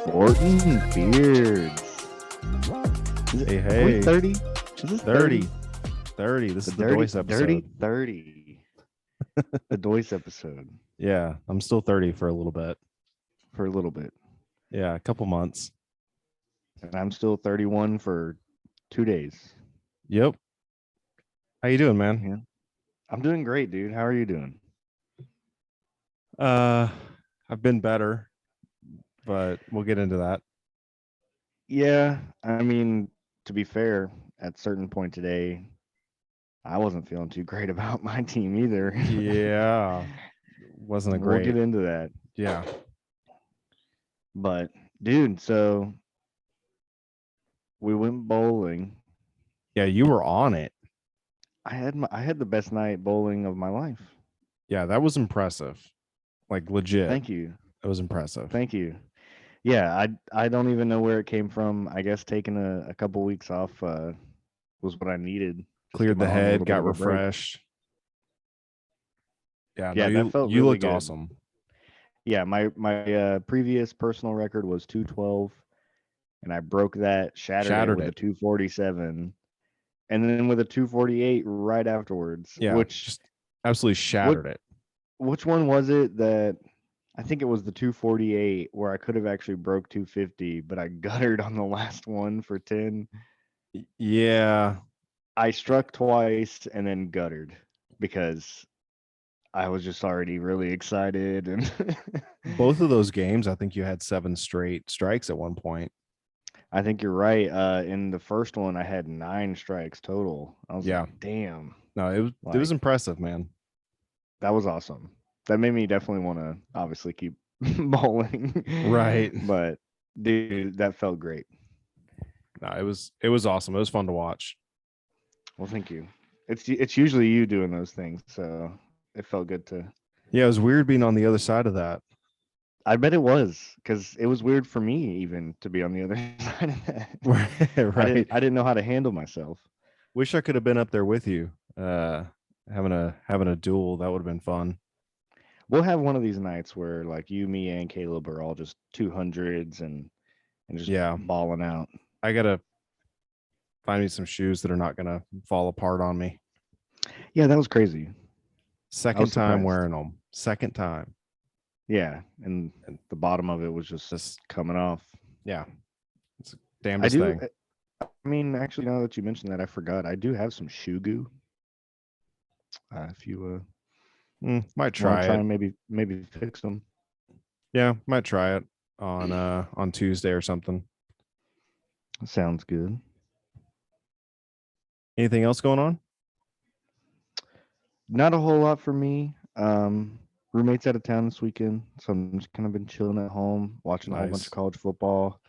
Sportin Beards. Hey, Are we hey. 30? Is this 30. 30. This is the Doyce episode. Dirty 30. The Doyce episode Yeah, I'm still 30 for a little bit. for a little bit. Yeah, a couple months. And I'm still 31 for 2 days. Yep. How you doing, man? Yeah. I'm doing great, dude. How are you doing? I've been better, but we'll get into that. Yeah, I mean, to be fair, at certain point today, I wasn't feeling too great about my team either. Yeah. Wasn't a We'll great. get into that. Yeah. But dude, so we went bowling. Yeah, you were on it. I had the best night bowling of my life. Yeah, that was impressive. Like legit. Thank you. It was impressive. Thank you. Yeah, I don't even know where it came from. I guess taking a couple weeks off was what I needed. Just Cleared give the my arm a head, little bit got of a break. refreshed. Yeah, Yeah, no, that felt you really looked good. awesome. Yeah, my previous personal record was 212, and I broke that, shattered it with a 247, and then with a 248 right afterwards. Yeah, Which just absolutely shattered it. which one was it that I think it was the 248 where I could have actually broke 250, but I guttered on the last one for 10. Yeah. I struck twice and then guttered because I was just already really excited. And Both of those games, I think you had 7 straight strikes at one point. I think you're right. In the first one, I had 9 strikes total. I was like, damn. No, it was impressive, man. That was awesome. That made me definitely want to obviously keep bowling. Right. But dude, that felt great. No, it was awesome. It was fun to watch. Well, thank you. It's usually you doing those things, so it felt good to. Yeah, it was weird being on the other side of that. I bet it was, because it was weird for me even to be on the other side of that. Right. I didn't know how to handle myself. Wish I could have been up there with you. Having a duel, that would have been fun. We'll have one of these nights where like you, me, and Caleb are all just 200s and just balling out. I gotta find me some shoes that are not gonna fall apart on me. Yeah, that was crazy. Second time wearing them. Second time. Yeah, and the bottom of it was just coming off. Yeah, it's a damnedest thing. I mean, actually, now that you mentioned that, I forgot. I do have some shoe goo. If you might try it, and maybe fix them. Yeah, might try it on Tuesday or something. Sounds good. Anything else going on? Not a whole lot for me. Roommate's out of town this weekend, so I'm just kind of been chilling at home, watching a whole bunch of college football.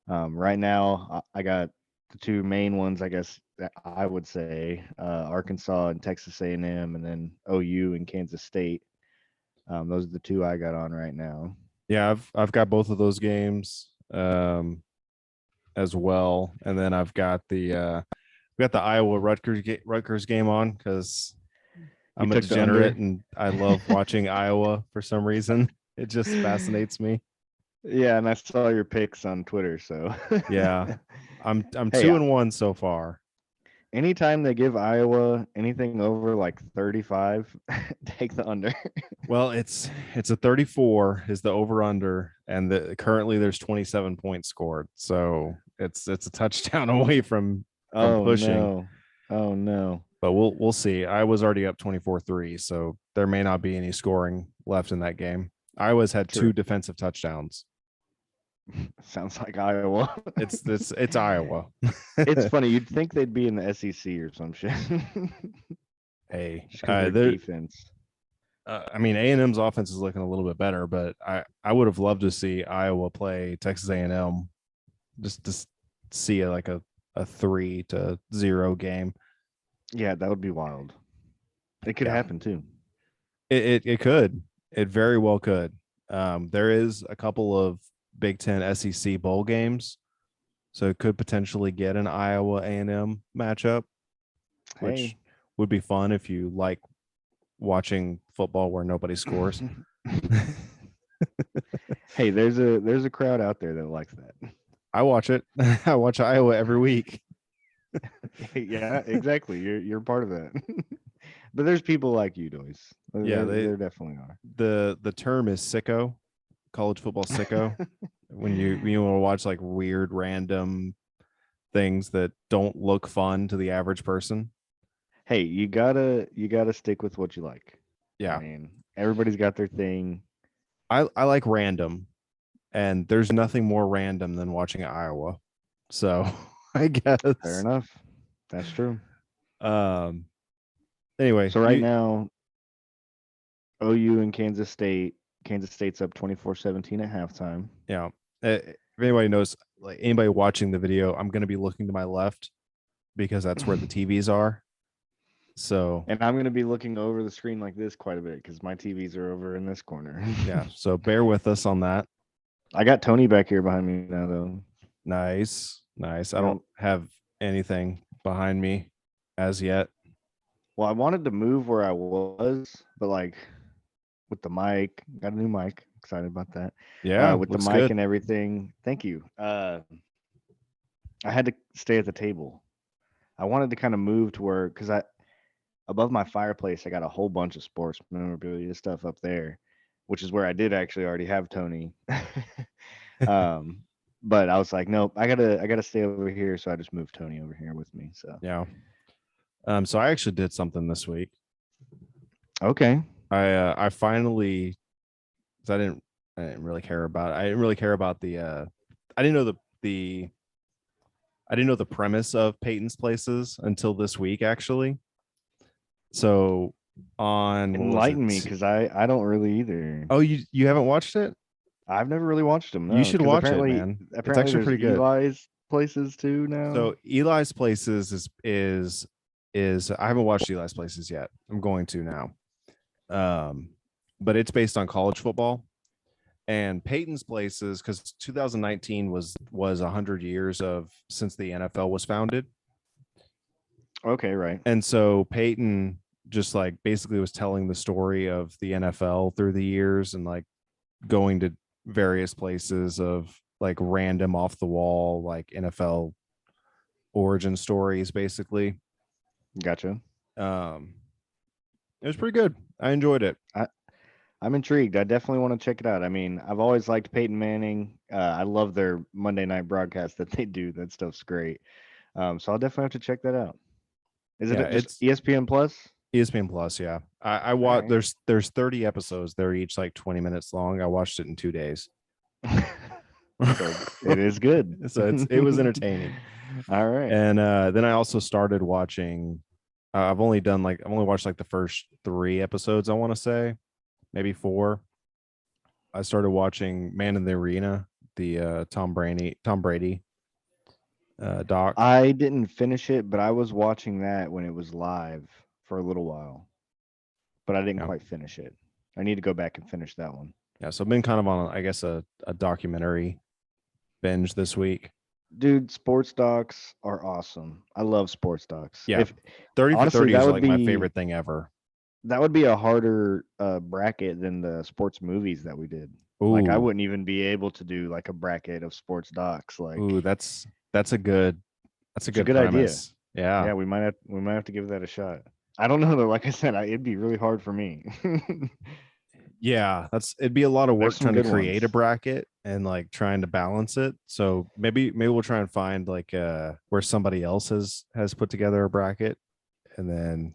Right now, I got the 2 main ones, I guess that I would say, Arkansas and Texas A&M, and then OU and Kansas State. Those are the 2 I got on right now. Yeah, I've got both of those games as well, and then I've got the Iowa Rutgers game on because I'm a degenerate and I love watching Iowa for some reason. It just fascinates me. Yeah, and I saw your picks on Twitter, so yeah, I'm 2-1 so far. Anytime they give Iowa anything over like 35, take the under. Well, it's a 34 is the over under, and currently there's 27 points scored, so it's a touchdown away from pushing. Oh no. But we'll see. Iowa's already up 24-3, so there may not be any scoring left in that game. Iowa's had 2 defensive touchdowns. Sounds like Iowa. It's Iowa. It's funny. You'd think they'd be in the SEC or some shit. Hey, their defense. I mean, A&M's offense is looking a little bit better, but I would have loved to see Iowa play Texas A&M, just to see a 3-0 game. Yeah, that would be wild. It could happen too. It could. It very well could. There is a couple of Big Ten SEC bowl games, so it could potentially get an Iowa A&M matchup, which Hey. would be fun if you like watching football where nobody scores. Hey, there's a crowd out there that likes that. I watch it. I watch Iowa every week. Yeah, exactly. You're part of that. But there's people like you, Doyce. Yeah, There definitely are. the term is sicko, college football sicko. When you want to watch like weird random things that don't look fun to the average person. Hey, you gotta stick with what you like. I Yeah. mean, everybody's got their thing. I like random, and there's nothing more random than watching Iowa. So I Fair guess. enough. That's true. Um anyway, So right you now, OU and Kansas State. Kansas State's up 24-17 at halftime. know, if anybody knows, like anybody watching the video, I'm gonna be looking to my left because that's where the TVs are. So And I'm gonna be looking over the screen like this quite a bit because my TVs are over in this corner. yeah, so bear with us on that. I got Tony back here behind me now, though. Nice. I Yep. don't have anything behind me as yet. Well, I wanted to move where I was, but like with the mic, got a new mic. Excited about that. Yeah, With the looks mic good. and everything. Thank you. I had to stay at the table. I wanted to kind of move to where, because I above my fireplace, I got a whole bunch of sports memorabilia stuff up there, which is where I did actually already have Tony. um, but I was like, nope, I gotta stay over here, so I just moved Tony over here with me. So Yeah. So I actually did something this week. okay, I finally, 'cause I didn't really care about I didn't really care about I didn't know the I didn't know the premise of Peyton's Places until this week actually. So on what was it? enlighten me because I don't really either. Oh, you haven't watched it? I've never really watched them, You no, should because watch it, apparently man. It's apparently actually there's pretty good. Eli's places too now. So Eli's Places is I haven't watched Eli's Places yet. I'm going to now. But it's based on college football. And Peyton's Places, because 2019 was 100 years of since the NFL was founded. Okay, right. And so Peyton just like basically was telling the story of the NFL through the years and like going to various places of like random off the wall like NFL origin stories basically. Gotcha. Um it was pretty good. I enjoyed it. I'm intrigued. I definitely want to check it out. I mean, I've always liked Peyton Manning. I love their Monday night broadcast that they do. That stuff's great. So I'll definitely have to check that out. Is Yeah, it just it's ESPN Plus? ESPN Plus, yeah. I All watch right. there's 30 episodes. They're each like 20 minutes long. I watched it in 2 days. So it is good. So it was entertaining. All right. And then I also started watching I've only watched like the first 3 episodes, I want to say, maybe 4. I started watching Man in the Arena, the Tom Brady doc. I didn't finish it, but I was watching that when it was live for a little while, but I didn't Yeah. quite finish it. I need to go back and finish that one. Yeah, so I've been kind of on I guess a documentary binge this week. Dude, sports docs are awesome. I love sports docs. Yeah. If 30 for honestly, 30 is like my favorite thing ever. that would be a harder bracket than the sports movies that we did. Like I Ooh. wouldn't even be able to do like a bracket of sports docs. Ooh, Like that's a good it's a good idea. premise. Yeah. Yeah, we might have to give that a shot. I don't know though. Like I said, it'd be really hard for me. Yeah, it'd be a lot of There's work some trying to good create a ones. bracket and like trying to balance it. So maybe we'll try and find like where somebody else has put together a bracket and then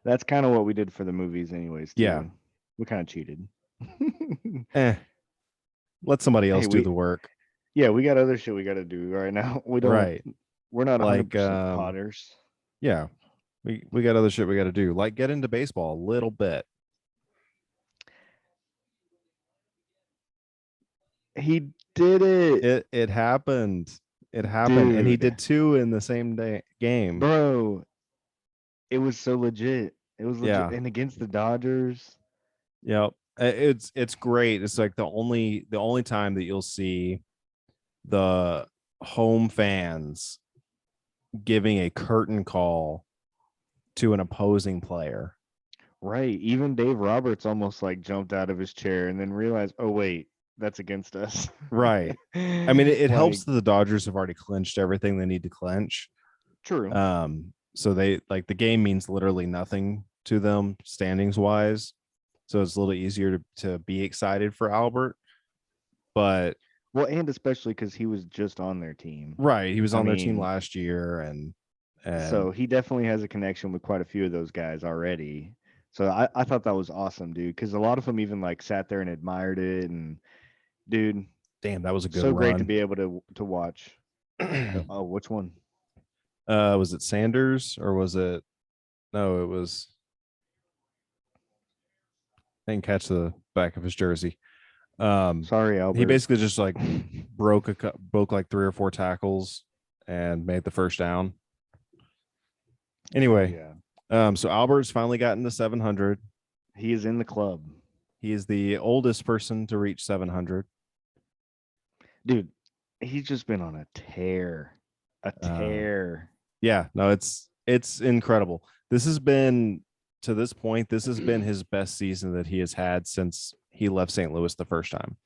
That's kind of what we did for the movies, anyways. yeah, Too. We kind of cheated. eh, let somebody Hey, else do the work. we got other shit we got to do right now. We don't. Right. We're not Like 100% potters. yeah, we got other shit we got to do. Like get into baseball a little bit. He did it, It happened. It happened and he dude. did 2 in the same day game. Bro, it was so legit. It was legit, Yeah. and against the Dodgers. Yep. It's great. It's like the only time that you'll see the home fans giving a curtain call to an opposing player. Right. Even Dave Roberts almost like jumped out of his chair and then realized, oh wait, that's against us. Right. I mean, it Like, helps that the Dodgers have already clinched everything they need to clinch. true. So they like the game means literally nothing to them standings wise. So it's a little easier to be excited for Albert. But Well, and especially because he was just on their team. right, he was I on their team mean, last year, and so he definitely has a connection with quite a few of those guys already. So I thought that was awesome, dude, because a lot of them even like sat there and admired it. And dude, damn, that was a good so great to run. be able to watch. Oh, which one? Was it Sanders or was it? No, it was. I didn't catch the back of his jersey. Sorry, He Albert. basically just like broke like 3 or 4 tackles and made the first down. Oh Anyway, yeah, so Albert's finally gotten to 700. he is in the club, He is the oldest person to reach 700. dude. He's just been on a Um, tear. yeah, no, it's incredible. This has been to this point. This has been his best season that he has had since he left St. Louis the first time.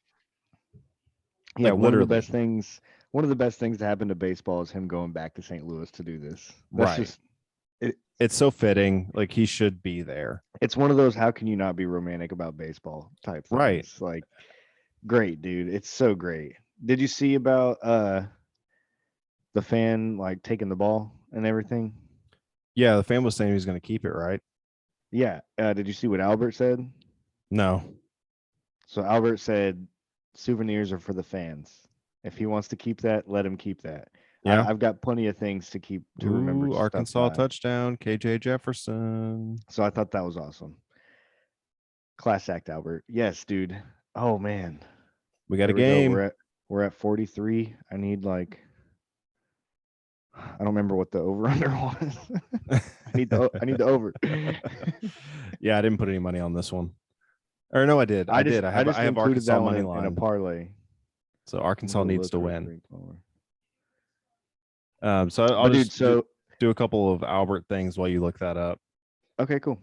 Yeah, Like literally, one of the best things to happen to baseball is him going back to St. Louis to do this. That's right. just it, It's so fitting. Like he should be there. it's one of those how can you not be romantic about baseball type Right. things. Like great, dude. It's so great. Did you see about the fan like taking the ball and everything? Yeah, the fan was saying he was going to keep it, right? Yeah. Did you see what Albert said? No. So Albert said souvenirs are for the fans. If he wants to keep that, let him keep that. Yeah. I've got plenty of things to keep to remember Ooh, stuff Arkansas by. touchdown, KJ Jefferson. So I thought that was awesome. Class act, Albert. Yes, dude. Oh man. We got a There we go. game. We're at 43. I need like I don't remember what the over under was. I need the over. Yeah, I didn't put any money on this one. Or no, I did. I did. I just I have included Arkansas that one money in a line. parlay. So I'm Arkansas gonna go needs look to real win. quick. So I'll But dude, just so do a couple of Albert things while you look that up. okay, cool.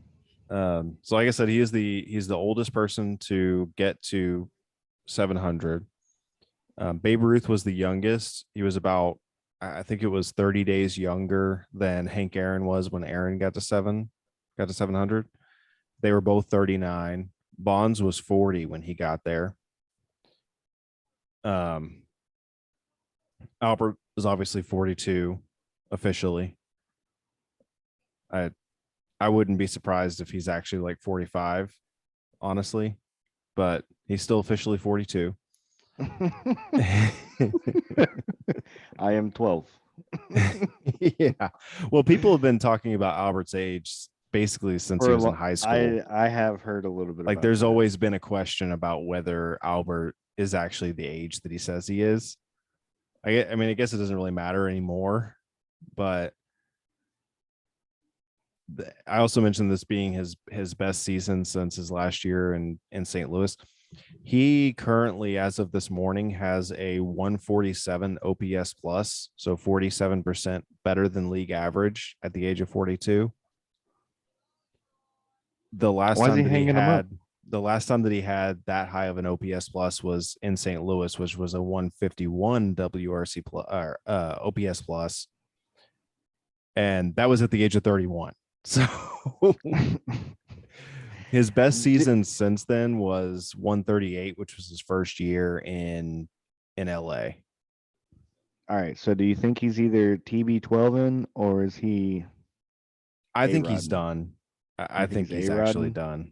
So like I said, he's the oldest person to get to 700. Babe Ruth was the youngest. He was about, I think it was 30 days younger than Hank Aaron was when Aaron got to 700. They were both 39. Bonds was 40 when he got there. Um, Albert was obviously 42 officially. I I wouldn't be surprised if he's actually like 45, honestly, but he's still officially 42. I am 12. Yeah. Well, people have been talking about Albert's age basically since he For a was in lo- high school. I have heard a little bit Like about there's that. always been a question about whether Albert is actually the age that he says he is. I mean, I guess it doesn't really matter anymore, but I also mentioned this being his best season since his last year in St. Louis. He currently, as of this morning, has a 147 OPS plus, so 47% better than league average at the age of 42. The last Why is time he that he hanging them up? had the last time that he had that high of an OPS plus was in St. Louis, which was a 151 WRC plus OPS plus, and that was at the age of 31. So his best season since then was 138, which was his first year in LA. All right. So do you think he's either TB12 or is he I think he's A-Rodden? done. I You think think he's he's actually A-Rodden? done.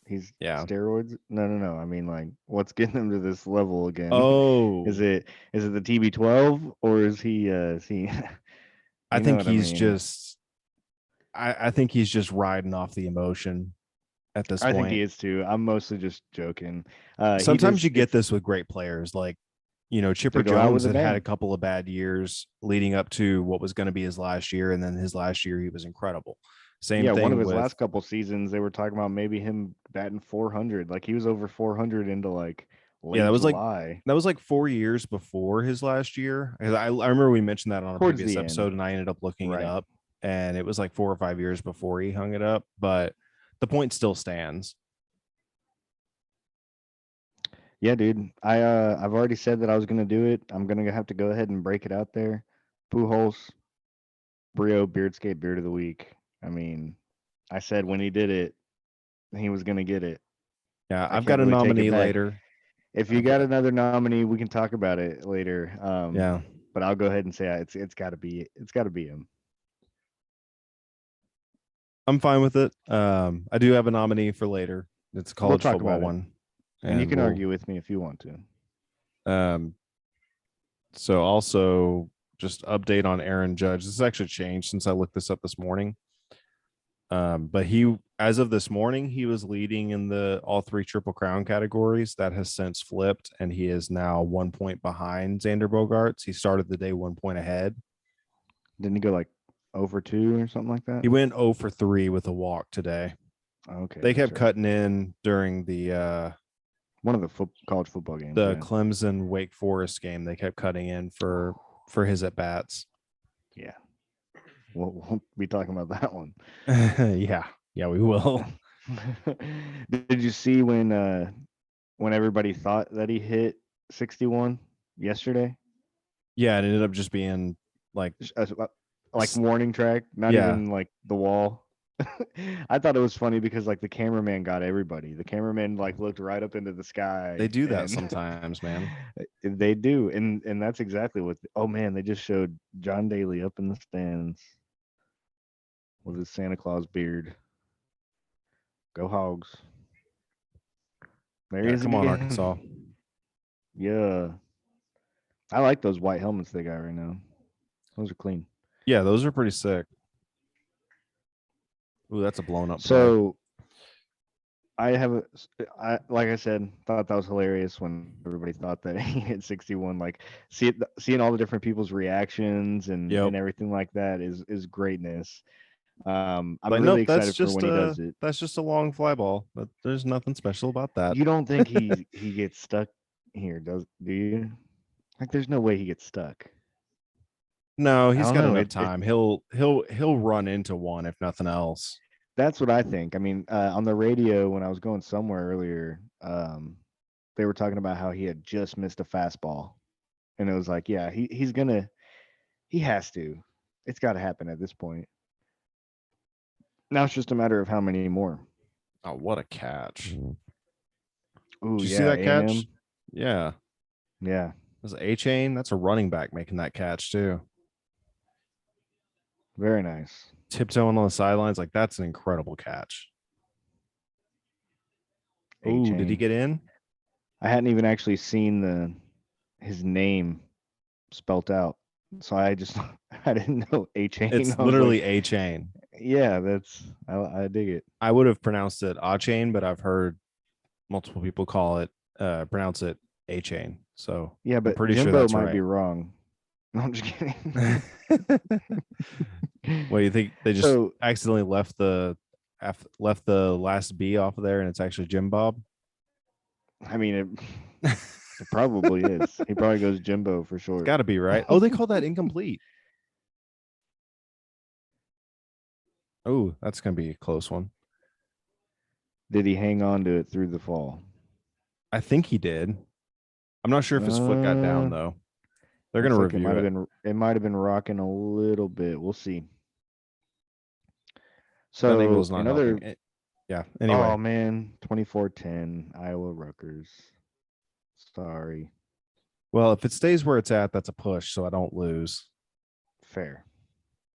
He's Yeah. steroids? No, no, no. I mean, like, what's getting him to this level again? Oh, Is it the TB12 or is he I you know think what I he's mean? just I think he's just riding off the emotion at this I think he point. is too. I'm mostly just joking. He Sometimes just you get this with great players like to Chipper go out Jones with a had a bang. couple of bad years leading up to what was going to be his last year, and then his last year he was incredible. Same Yeah, one of thing his with last couple seasons, they were talking about maybe him batting 400. Like he was over 400 into like Yeah, late July. that was like 4 years before his last year. I remember we mentioned that on a Towards previous the episode, end. and I ended up looking it Right. up, and it was like 4 or 5 years before he hung it up. But the point still stands. Yeah, dude. I've already said that I was gonna do it. I'm gonna have to go ahead and break it out there. Pujols, Brio, Beardscape Beard of the Week. I mean, I said when he did it, he was gonna get it. Yeah, I I've can't got a really take it nominee back. later. If you got another nominee, we can talk about it later. Yeah, But I'll go ahead and say it's got to be him. I'm fine with it. I do have a nominee for later. It's a We'll college talk football about it, one, and you and can argue with me if you want to. So also just update on Aaron Judge. This has actually changed since I looked this up this morning. But he, as of this morning, he was leading in the all 3 Triple Crown categories. That has since flipped, and he is now 1 point behind Xander Bogaerts. He started the day 1 point ahead. Didn't he go like over 2 or something like that? He went 0 for 3 with a walk today. Okay. They kept cutting in during the one of the college football games. The Clemson Wake Forest game. They kept cutting in for his at bats. Yeah. We'll be talking about that one. Yeah, we will. Did you see when everybody thought that he hit 61 yesterday? Yeah, it ended up just being like warning track, not even like the wall. I thought it was funny because like the cameraman got everybody. The cameraman like looked right up into the sky. They do that sometimes, man. They do, and that's exactly what. Oh man, they just showed John Daly up in the stands with his Santa Claus beard. Go Hogs! There he is. Come on, again. Arkansas. Yeah, I like those white helmets they got right now. Those are clean. Yeah, those are pretty sick. Ooh, that's a blown up play. So I like I said, thought that was hilarious when everybody thought that he hit 61. Like seeing all the different people's reactions and everything like that is greatness. I'm really excited for when he does it. That's just a long fly ball, but there's nothing special about that. You don't think he gets stuck here, do you? Like, there's no way he gets stuck. No, he's got a good time. He'll run into one if nothing else. That's what I think. I mean, on the radio when I was going somewhere earlier, they were talking about how he had just missed a fastball, and it was like, yeah, he has to. It's got to happen at this point. Now it's just a matter of how many more. Oh, what a catch! Ooh, did you see that catch? Yeah. Yeah. That's A-Chain. That's a running back making that catch too. Very nice. Tiptoeing on the sidelines, like that's an incredible catch. Oh, did he get in? I hadn't even actually seen his name spelt out, so I didn't know A-Chain. It's literally like, A-Chain. Yeah, I dig it. I would have pronounced it A-Chain, but I've heard multiple people pronounce it A-Chain. So yeah, but I'm pretty Jimbo sure that's might right. be wrong. No, I'm just kidding. Well, you think they just accidentally left the last B off of there, and it's actually Jim Bob? I mean, it probably is. He probably goes Jimbo for short. It's got to be, right? Oh, they call that incomplete. Oh, that's gonna be a close one. Did he hang on to it through the fall? I think he did. I'm not sure if his foot got down though. They're gonna review it. It might have been rocking a little bit. We'll see. So another, yeah. Anyway. Oh man, 24-10 Iowa Rutgers. Sorry. Well, if it stays where it's at, that's a push, so I don't lose. Fair.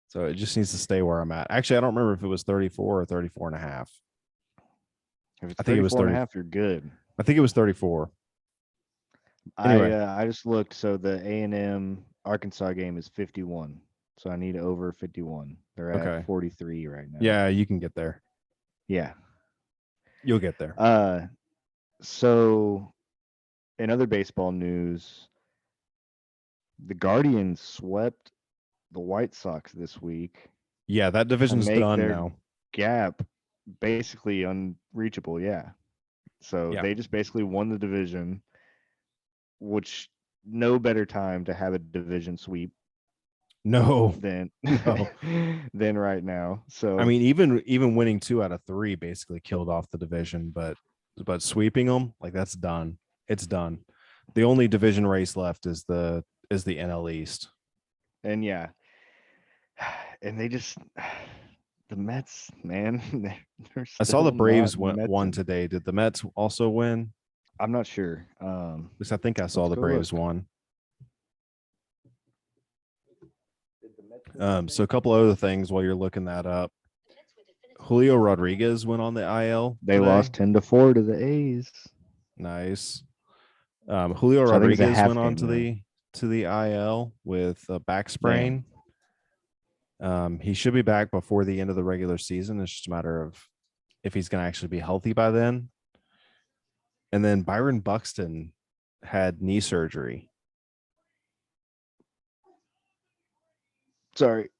So it just needs to stay where I'm at. Actually, I don't remember if it was 34 or 34 and a half. If it's 34 and a half, you're good. I think it was 34. Anyway. I just looked. So the A&M Arkansas game is 51. So I need over 51. They're at 43 right now. Yeah, you can get there. Yeah. You'll get there. So in other baseball news, the Guardians swept the White Sox this week. Yeah, that division's done now. Gap basically unreachable. Yeah. So they just basically won the division. which no better time to have a division sweep No, than no. than right now. I So mean, even winning 2 out of 3 basically killed off the division, but sweeping them, like, that's done. It's done. The only division race left is the NL East. and yeah, and they just the Mets, man, they're I saw still the not Braves won Metsing. today. Did the Mets also win? I'm not sure. At least I think I saw Let's the go look. Braves won. Did the Mets win So today? a couple other things while you're looking that up. Julio Rodriguez went on the IL They today. lost 10-4 to the A's. Nice. Julio So I think it's a Rodriguez half went on game though. to the IL with a back Damn. sprain. He should be back before the end of the regular season. It's just a matter of if he's going to actually be healthy by then. And then Byron Buxton had knee surgery. Sorry.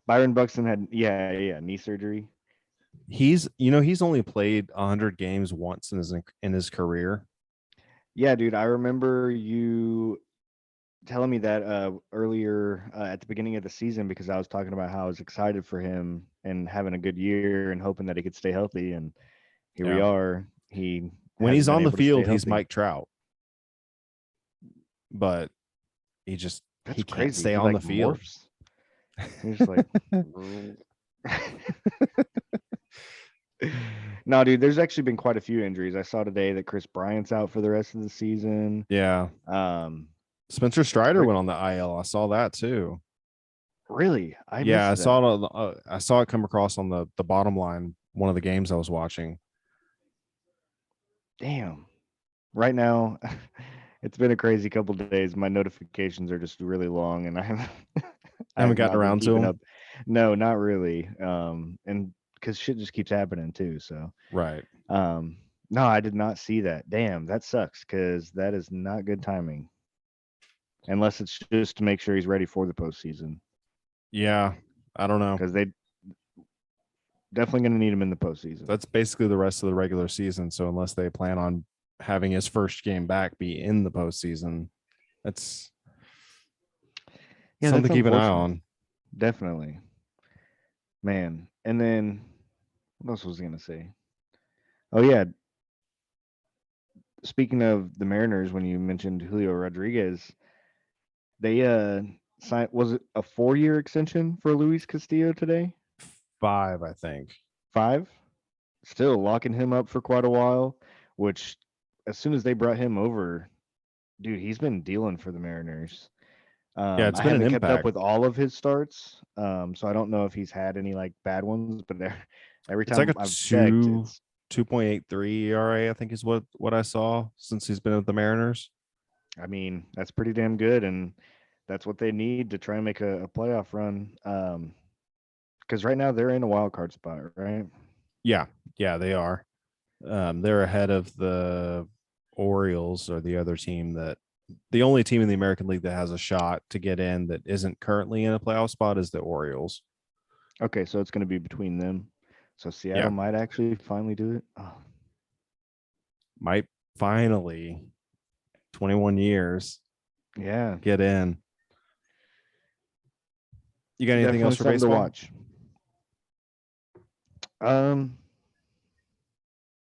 Byron Buxton had knee surgery. He's only played 100 games once in his career. Yeah, dude, I remember you telling me that earlier at the beginning of the season because I was talking about how I was excited for him and having a good year and hoping that he could stay healthy. And here we Yeah. are. He When hasn't he's been on the able to stay field, he's healthy. Mike Trout. But he That's can't crazy. stay He on like the field. morphs. He's just like, no, dude. There's actually been quite a few injuries. I saw today that Chris Bryant's out for the rest of the season. Yeah. Um, Spencer Strider went on the IL. I saw that too. Really, I Yeah, missed I that. saw it. I saw it come across on the bottom line. One of the games I was watching. Damn. Right now, it's been a crazy couple of days. My notifications are just really long, and I have I I haven't have gotten not been around to keeping him. up. No, not really. And because shit just keeps happening too. So, Right. no, I did not see that. Damn, that sucks because that is not good timing. Unless it's just to make sure he's ready for the postseason, Yeah. I don't know. because they definitely going to need him in the postseason. That's basically the rest of the regular season. So unless they plan on having his first game back be in the postseason, that's Yeah, something that's to keep an eye unfortunate. on. Definitely, man. And then what else was I going to say? Oh yeah, speaking of the Mariners, when you mentioned Julio Rodriguez, they signed, was it a 4-year extension for Luis Castillo today? 5, I think. 5? Still locking him up for quite a while, which as soon as they brought him over, dude, he's been dealing for the Mariners. Yeah, it's I been an haven't kept up impact. with all of his starts, so I don't know if he's had any like bad ones, but every It's like time a I've checked, 2.83 ERA, I think is what I saw since he's been with the Mariners. I mean, that's pretty damn good, and that's what they need to try and make a playoff run. Because right now they're in a wild card spot, right? Yeah, they are. They're ahead of the Orioles, or the other team the only team in the American League that has a shot to get in that isn't currently in a playoff spot is the Orioles. Okay, so it's going to be between them. So Seattle Yeah, might actually finally do it. Oh, might finally 21 years yeah, get in. You got anything definitely else for something to baseball? watch. Um,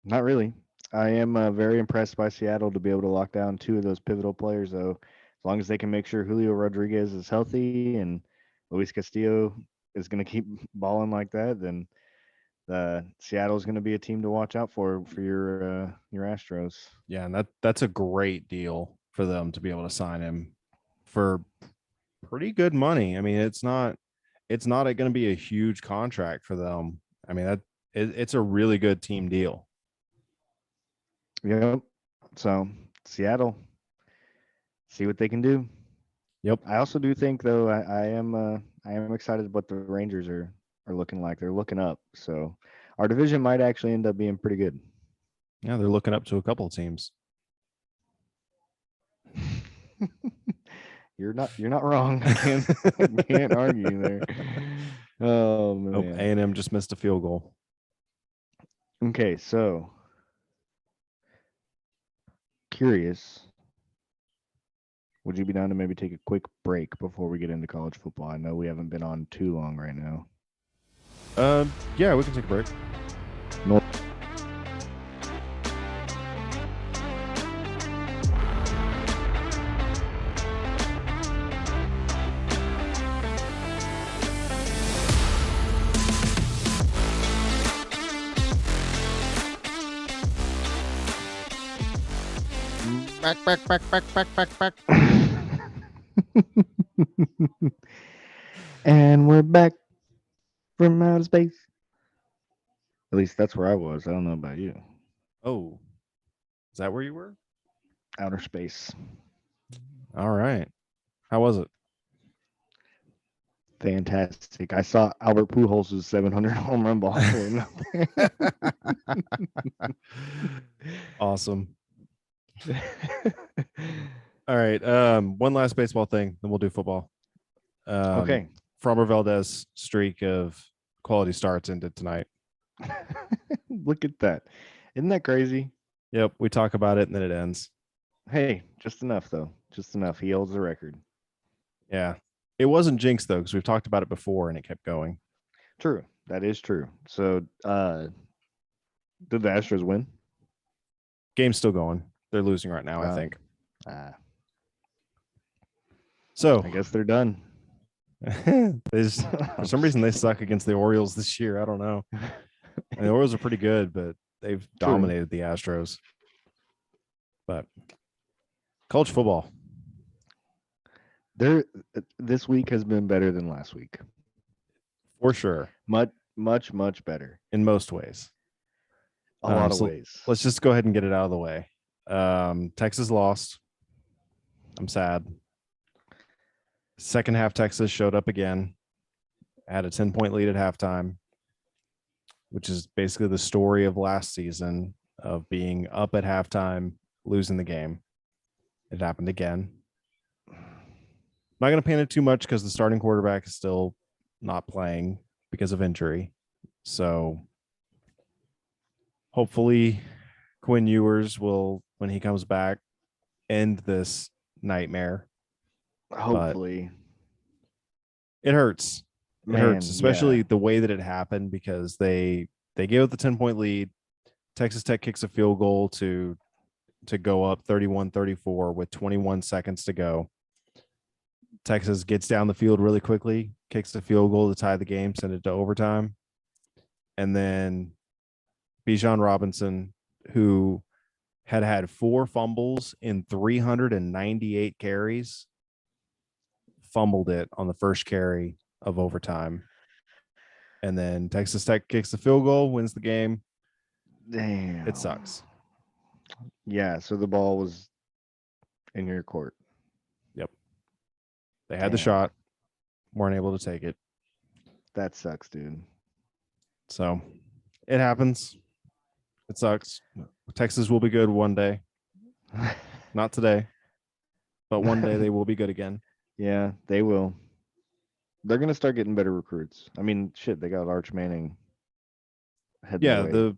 Not really. I am very impressed by Seattle to be able to lock down 2 of those pivotal players, though. As long as they can make sure Julio Rodriguez is healthy and Luis Castillo is going to keep balling like that, then Seattle is going to be a team to watch out for your Astros. Yeah, and that's a great deal for them to be able to sign him for pretty good money. I mean, it's not going to be a huge contract for them. I mean, it's a really good team deal. Yep. So Seattle, see what they can do. Yep. I also do think though I am excited what the Rangers are looking like. They're looking up. So our division might actually end up being pretty good. Yeah, they're looking up to a couple of teams. You're not wrong. I can't argue there. Oh Oh, man. A&M just missed a field goal. Okay, so curious, would you be down to maybe take a quick break before we get into college football? I know we haven't been on too long right now. Yeah, we can take a break. Nor- Back. And we're back from outer space. At least that's where I was. I don't know about you. Oh, is that where you were? Outer space. All right. How was it? Fantastic. I saw Albert Pujols' 700 home run ball floating up Awesome. All right. One last baseball thing, then we'll do football. Okay. Framber Valdez streak of quality starts ended tonight. Look at that. Isn't that crazy? Yep. We talk about it and then it ends. Hey, just enough though. Just enough. He holds the record. Yeah. It wasn't jinx though, because we've talked about it before and it kept going. True. That is true. So did the Astros win? Game's still going. They're losing right now, I think. So I guess they're done. For some reason they suck against the Orioles this year. I don't know. And the Orioles are pretty good, but they've dominated the Astros. But college football. This week has been better than last week. For sure. Much better. In most ways. A lot of ways. Let's just go ahead and get it out of the way. Texas lost. I'm sad. Second half, Texas showed up again. Had a 10-point lead at halftime, which is basically the story of last season of being up at halftime, losing the game. It happened again. Not going to paint it too much because the starting quarterback is still not playing because of injury. So hopefully Quinn Ewers will, when he comes back, end this nightmare. Hopefully. But it hurts. It hurts, especially the way that it happened, because they gave up the 10-point lead. Texas Tech kicks a field goal to go up 31-34 with 21 seconds to go. Texas gets down the field really quickly, kicks the field goal to tie the game, send it to overtime. And then Bijan Robinson, who had 4 fumbles in 398 carries, fumbled it on the first carry of overtime. And then Texas Tech kicks the field goal, wins the game. Damn. It sucks. Yeah, so the ball was in your court. Yep. They had the shot, weren't able to take it. That sucks, dude. So it happens. It sucks. Texas will be good one day. Not today, but one day they will be good again. Yeah, they will. They're going to start getting better recruits. I mean, shit, they got Arch Manning. The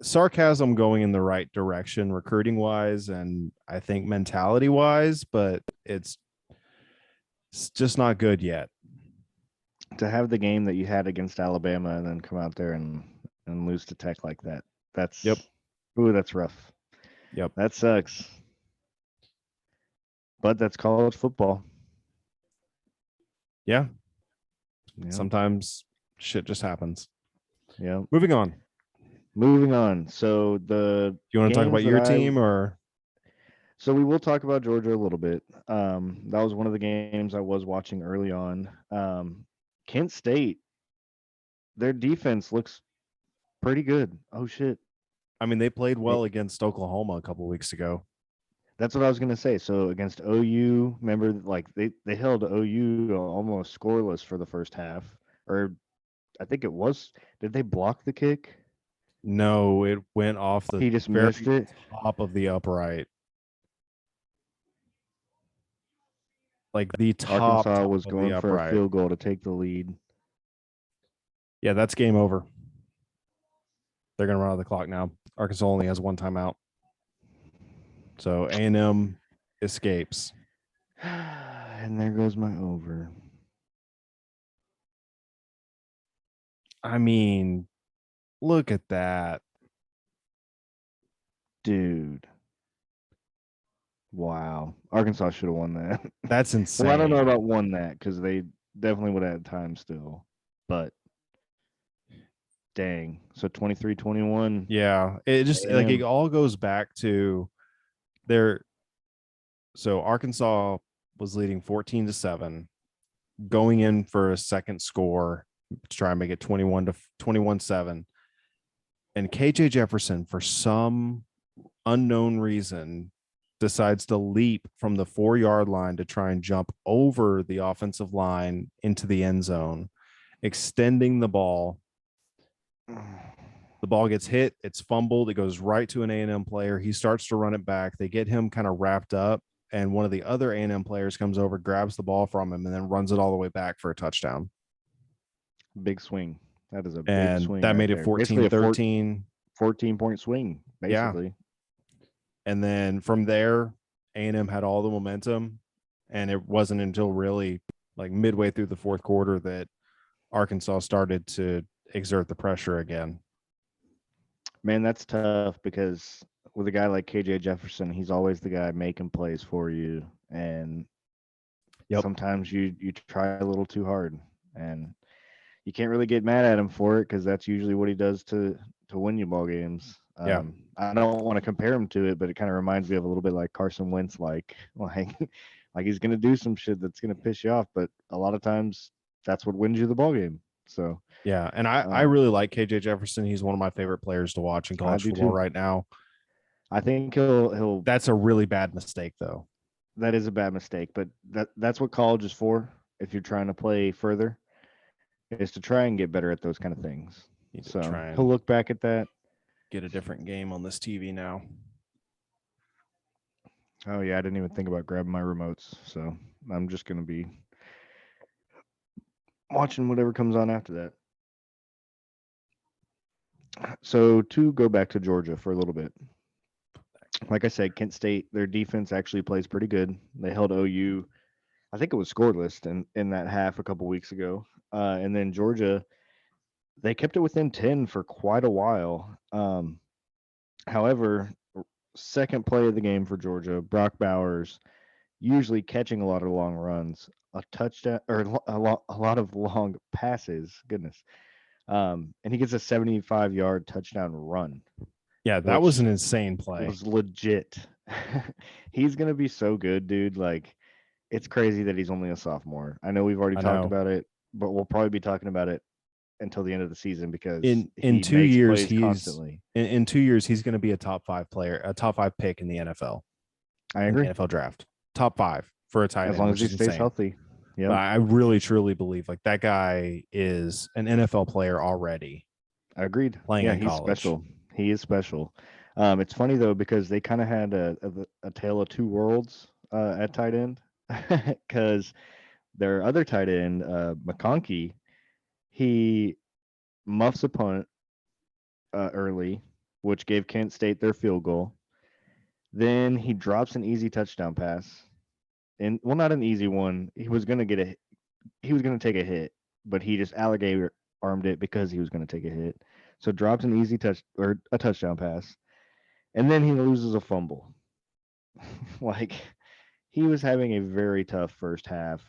sarcasm going in the right direction, recruiting wise, and I think mentality wise, but it's just not good yet. To have the game that you had against Alabama and then come out there and lose to Tech like that. That's Ooh, that's rough. Yep. That sucks. But that's college football. Yeah. Sometimes shit just happens. Yeah. Moving on. So do you want to talk about your team or? So we will talk about Georgia a little bit. That was one of the games I was watching early on. Kent State, their defense looks pretty good. Oh shit. I mean, they played well against Oklahoma a couple of weeks ago. That's what I was going to say. So against OU, remember, like they held OU almost scoreless for the first half. Or I think it was, did they block the kick? No, it went off the he just missed it. Top of the upright. Like the top. Arkansas was top going for a field goal to take the lead. Yeah, that's game over. They're going to run out of the clock now. Arkansas only has one timeout. So A&M escapes. And there goes my over. I mean, look at that. Dude. Wow. Arkansas should have won that. That's insane. Well, I don't know about won that because they definitely would have had time still. But dang. So 23-21. Yeah. It just like it all goes back to their so Arkansas was leading 14-7, going in for a second score to try and make it 21-7. And KJ Jefferson, for some unknown reason, decides to leap from the 4-yard line to try and jump over the offensive line into the end zone, extending the ball. The ball gets hit, it's fumbled, it goes right to an A&M player. He starts to run it back. They get him kind of wrapped up, and one of the other A&M players comes over, grabs the ball from him, and then runs it all the way back for a touchdown. Big swing. That is a And big swing. that right made it there. 14-13. 14-point swing, basically. Yeah. And then from there, A&M had all the momentum, and it wasn't until really like midway through the fourth quarter that Arkansas started to exert the pressure again. Man, that's tough because with a guy like KJ Jefferson, he's always the guy making plays for you. And sometimes you try a little too hard. And you can't really get mad at him for it because that's usually what he does to win you ball games. I don't want to compare him to it, but it kind of reminds me of a little bit like Carson Wentz, like he's gonna do some shit that's gonna piss you off, but a lot of times that's what wins you the ball game. So yeah, and I really like KJ Jefferson. He's one of my favorite players to watch in college football right now. I think he'll. That's a really bad mistake, though. That is a bad mistake, but that's what college is for. If you're trying to play further, is to try and get better at those kind of things. So he'll look back at that. Get a different game on this TV now. Oh yeah, I didn't even think about grabbing my remotes, so I'm just gonna be watching whatever comes on after that. So to go back to Georgia for a little bit, like I said, Kent State, their defense actually plays pretty good. They held OU, I think it was scoreless in that half a couple weeks ago, and then Georgia, they kept it within 10 for quite a while. However, second play of the game for Georgia, Brock Bowers, usually catching a lot of long runs, a touchdown or a lot of long passes. Goodness, and he gets a 75-yard touchdown run. Yeah, that was an insane play. It was legit. He's gonna be so good, dude. Like, it's crazy that he's only a sophomore. I know we've already talked about it, but we'll probably be talking about it until the end of the season because in 2 years he's constantly. In 2 years he's going to be a top 5 player, a top 5 pick in the NFL. I agree. NFL draft, top 5 for a tight end, as long as he stays healthy. Yeah, I really truly believe like that guy is an NFL player already. Agreed. Playing in he's college. Special. He is special. It's funny though because they kind of had a tale of two worlds at tight end because their other tight end, McConkey, he muffs opponent early, which gave Kent State their field goal. Then he drops an easy touchdown pass, and well, not an easy one. He was gonna take a hit, but he just alligator armed it because he was gonna take a hit. So drops an easy touchdown pass, and then he loses a fumble. Like, he was having a very tough first half.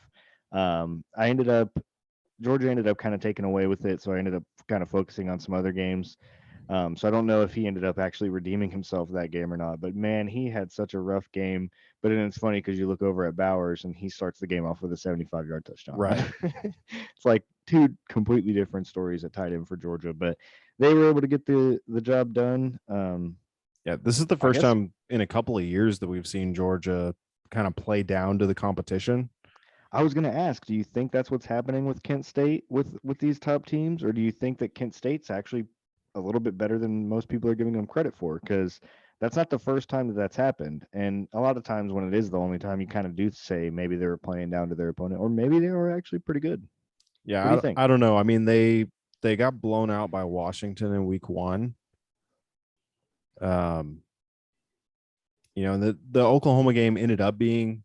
Georgia ended up kind of taking away with it, so I ended up kind of focusing on some other games. So I don't know if he ended up actually redeeming himself that game or not. But man, he had such a rough game. But then it's funny because you look over at Bowers and he starts the game off with a 75-yard touchdown. Right. It's like two completely different stories at tight end for Georgia, but they were able to get the job done. Yeah, this is the first time in a couple of years that we've seen Georgia kind of play down to the competition. I was going to ask, do you think that's what's happening with Kent State with these top teams, or do you think that Kent State's actually a little bit better than most people are giving them credit for? Because that's not the first time that that's happened, and a lot of times when it is the only time, you kind of do say maybe they were playing down to their opponent, or maybe they were actually pretty good. Yeah, what do you think? I don't know. I mean, they got blown out by Washington in week 1. The Oklahoma game ended up being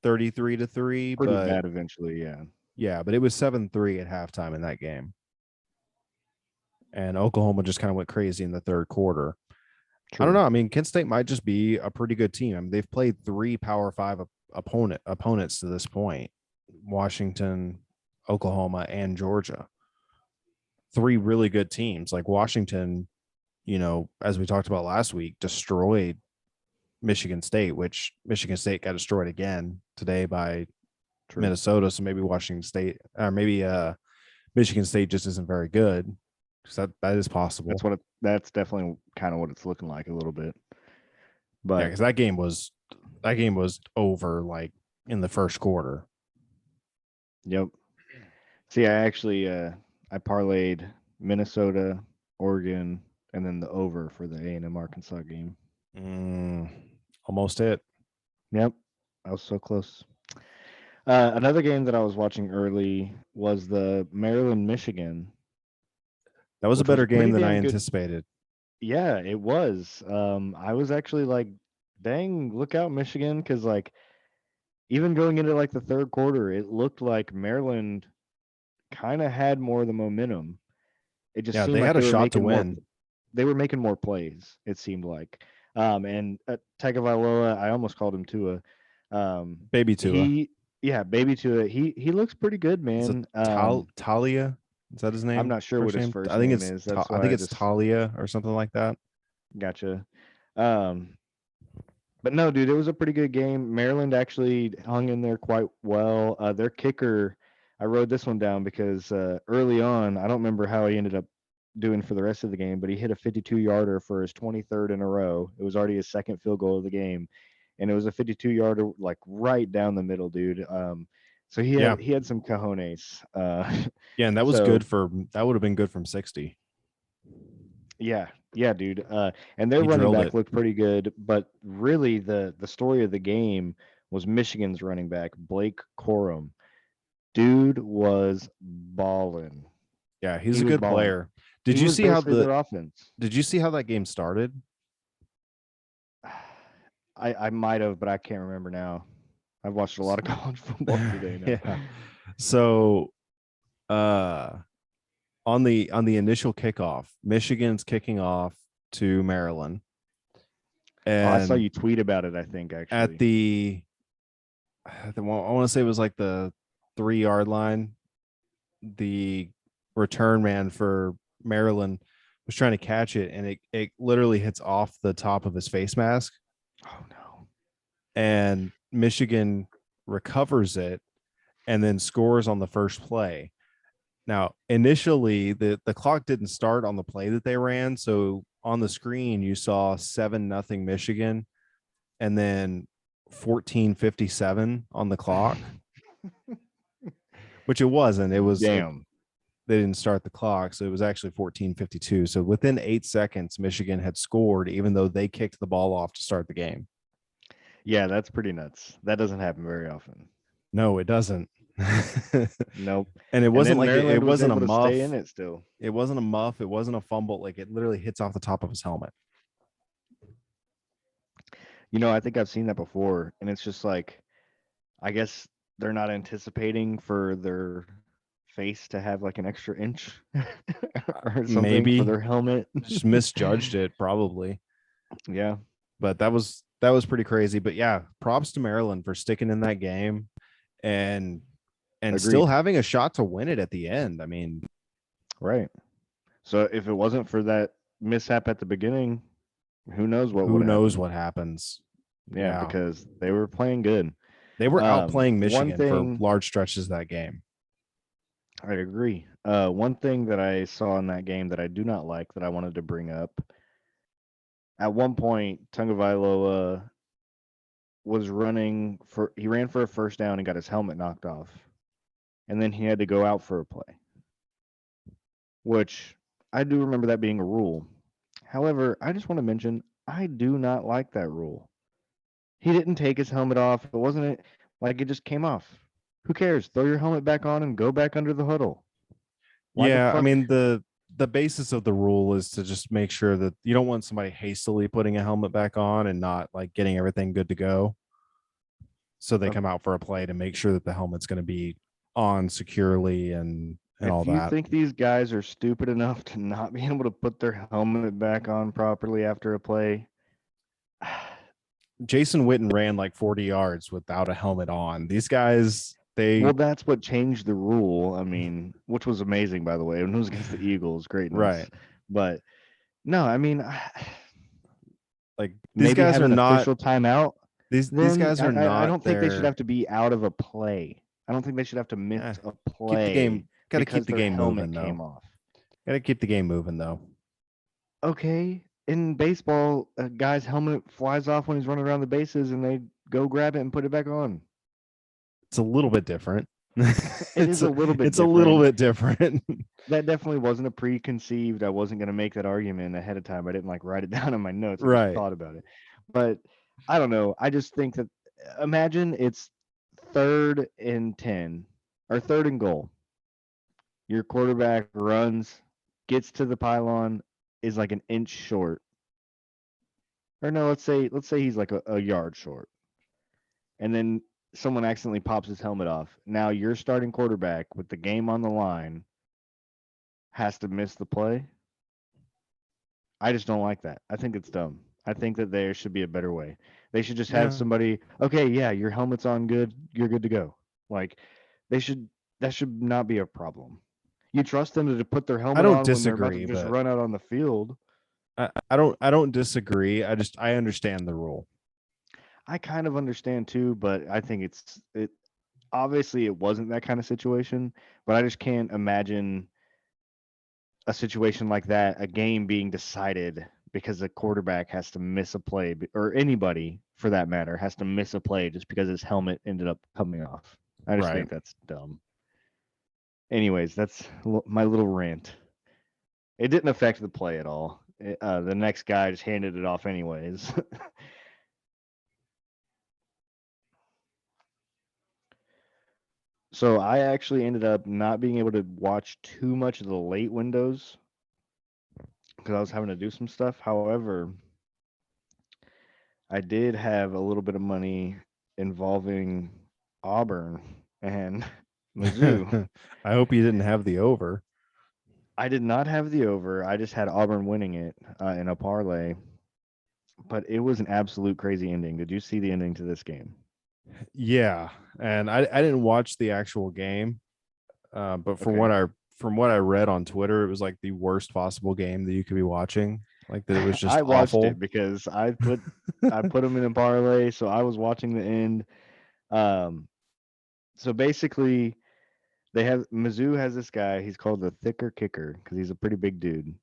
33-3, Pretty but bad eventually, yeah. yeah, but it was 7-3 at halftime in that game. And Oklahoma just kind of went crazy in the third quarter. True. I don't know. I mean, Kent State might just be a pretty good team. I mean, they've played 3 Power 5 opponents to this point: Washington, Oklahoma, and Georgia. 3 really good teams. Like Washington, as we talked about last week, destroyed Michigan State, which Michigan State got destroyed again today by True. Minnesota. So maybe Washington State, or maybe Michigan State just isn't very good. So that is possible. That's definitely kind of what it's looking like a little bit. But yeah, because that game was over like in the first quarter. Yep. See, I actually I parlayed Minnesota, Oregon, and then the over for the A&M Arkansas game. Almost it. Yep, I was so close. Another game that I was watching early was the Maryland Michigan. That was a better game than I anticipated. Yeah, it was. I was actually like, dang, look out, Michigan, because like even going into like the third quarter, it looked like Maryland kind of had more of the momentum. It just seemed they like had a shot to win. They were making more plays, it seemed like. And Tagovailoa, I almost called him Tua. Baby Tua. Baby Tua. He looks pretty good, man. Talia, is that his name? I'm not sure what his first I think name it's is. That's I think it's Talia or something like that. Gotcha. But no, dude, it was a pretty good game. Maryland actually hung in there quite well. Their kicker, I wrote this one down because early on, I don't remember how he ended up doing for the rest of the game, but he hit a 52-yarder for his 23rd in a row. It was already his second field goal of the game, and it was a 52-yarder like right down the middle, dude. So he had some cojones. Yeah, and that was good that would have been good from 60. Yeah, dude. And their running back looked pretty good, but really the story of the game was Michigan's running back, Blake Corum. Dude was balling. Yeah, he's a good player. Did you see how their offense? Did you see how that game started? I might have, but I can't remember now. I've watched a lot of college football today now. Yeah. So on the initial kickoff, Michigan's kicking off to Maryland. And I saw you tweet about it, I think, actually. I want to say it was like the 3-yard line. The return man for Maryland was trying to catch it, and it literally hits off the top of his face mask. Oh, no. And Michigan recovers it and then scores on the first play. Now, initially, the clock didn't start on the play that they ran. So on the screen, you saw 7-0 Michigan and then 14:57 on the clock, which it wasn't. It was they didn't start the clock. So it was actually 14:52. So within 8 seconds, Michigan had scored, even though they kicked the ball off to start the game. Yeah, that's pretty nuts. That doesn't happen very often. No, it doesn't. Nope. And it wasn't like it wasn't a muff. Stay in it still. It wasn't a muff. It wasn't a fumble. Like it literally hits off the top of his helmet. I think I've seen that before, and it's just like, I guess they're not anticipating for their face to have like an extra inch or something maybe for their helmet. Just misjudged it, probably. Yeah, but that was pretty crazy. But yeah, props to Maryland for sticking in that game and still having a shot to win it at the end. I mean, right. So if it wasn't for that mishap at the beginning, who knows what happens? Yeah, because they were playing good. They were outplaying Michigan for large stretches of that game. I agree. One thing that I saw in that game that I do not like that I wanted to bring up. At one point, Tagovailoa he ran for a first down and got his helmet knocked off. And then he had to go out for a play, which I do remember that being a rule. However, I just want to mention, I do not like that rule. He didn't take his helmet off. It wasn't like it just came off. Who cares? Throw your helmet back on and go back under the huddle. I mean, the the basis of the rule is to just make sure that you don't want somebody hastily putting a helmet back on and not like getting everything good to go. So they come out for a play to make sure that the helmet's going to be on securely and all If you that. think these guys are stupid enough to not be able to put their helmet back on properly after a play, Jason Witten ran like 40 yards without a helmet on. These guys, well, that's what changed the rule. I mean, which was amazing, by the way. When it was against the Eagles, greatness. right. But no, I mean, Like these maybe guys have are an not official timeout. these Then guys are I not don't think they should there. have to be out of a play. I don't think they should have to miss a Keep the game. play Got to keep because the their game helmet moving though. came off. Got to keep the game moving though. Okay, in baseball, a guy's helmet flies off when he's running around the bases, and they go grab it and put it back on. It's a little bit different. It is a little bit it's a little different. bit different. That definitely wasn't a preconceived. I wasn't going to make that argument ahead of time. I didn't like write it down in my notes. I just Right. thought about it. But I don't know. I just think that imagine it's 3rd and 10 or 3rd and goal. Your quarterback runs, gets to the pylon, is like an inch short. Or no, let's say he's like a yard short. And then someone accidentally pops his helmet off. Now your starting quarterback with the game on the line has to miss the play. I just don't like that. I think it's dumb. I think that there should be a better way. They should just have Yeah. somebody, okay, yeah, your helmet's on good, you're good to go. Like that should not be a problem. You trust them to put their I helmet don't on when they're about to disagree, just but run out on the field. I don't disagree. I understand the rule. I kind of understand too, but I think it obviously it wasn't that kind of situation, but I just can't imagine a situation like that, a game being decided because the quarterback has to miss a play, or anybody for that matter has to miss a play just because his helmet ended up coming off. I just Right. think that's dumb. Anyways, that's my little rant. It didn't affect the play at all. The next guy just handed it off anyways. So I actually ended up not being able to watch too much of the late windows because I was having to do some stuff. However, I did have a little bit of money involving Auburn and Mizzou. I hope you didn't have the over. I did not have the over. I just had Auburn winning it in a parlay, but it was an absolute crazy ending. Did you see the ending to this game? Yeah, and I didn't watch the actual game, but Okay. from what I read on Twitter, it was like the worst possible game that you could be watching. Like that, it was just I watched awful. it because I put them in a parlay, so I was watching the end. Um, so basically, they have Mizzou has this guy. He's called the thicker kicker because he's a pretty big dude.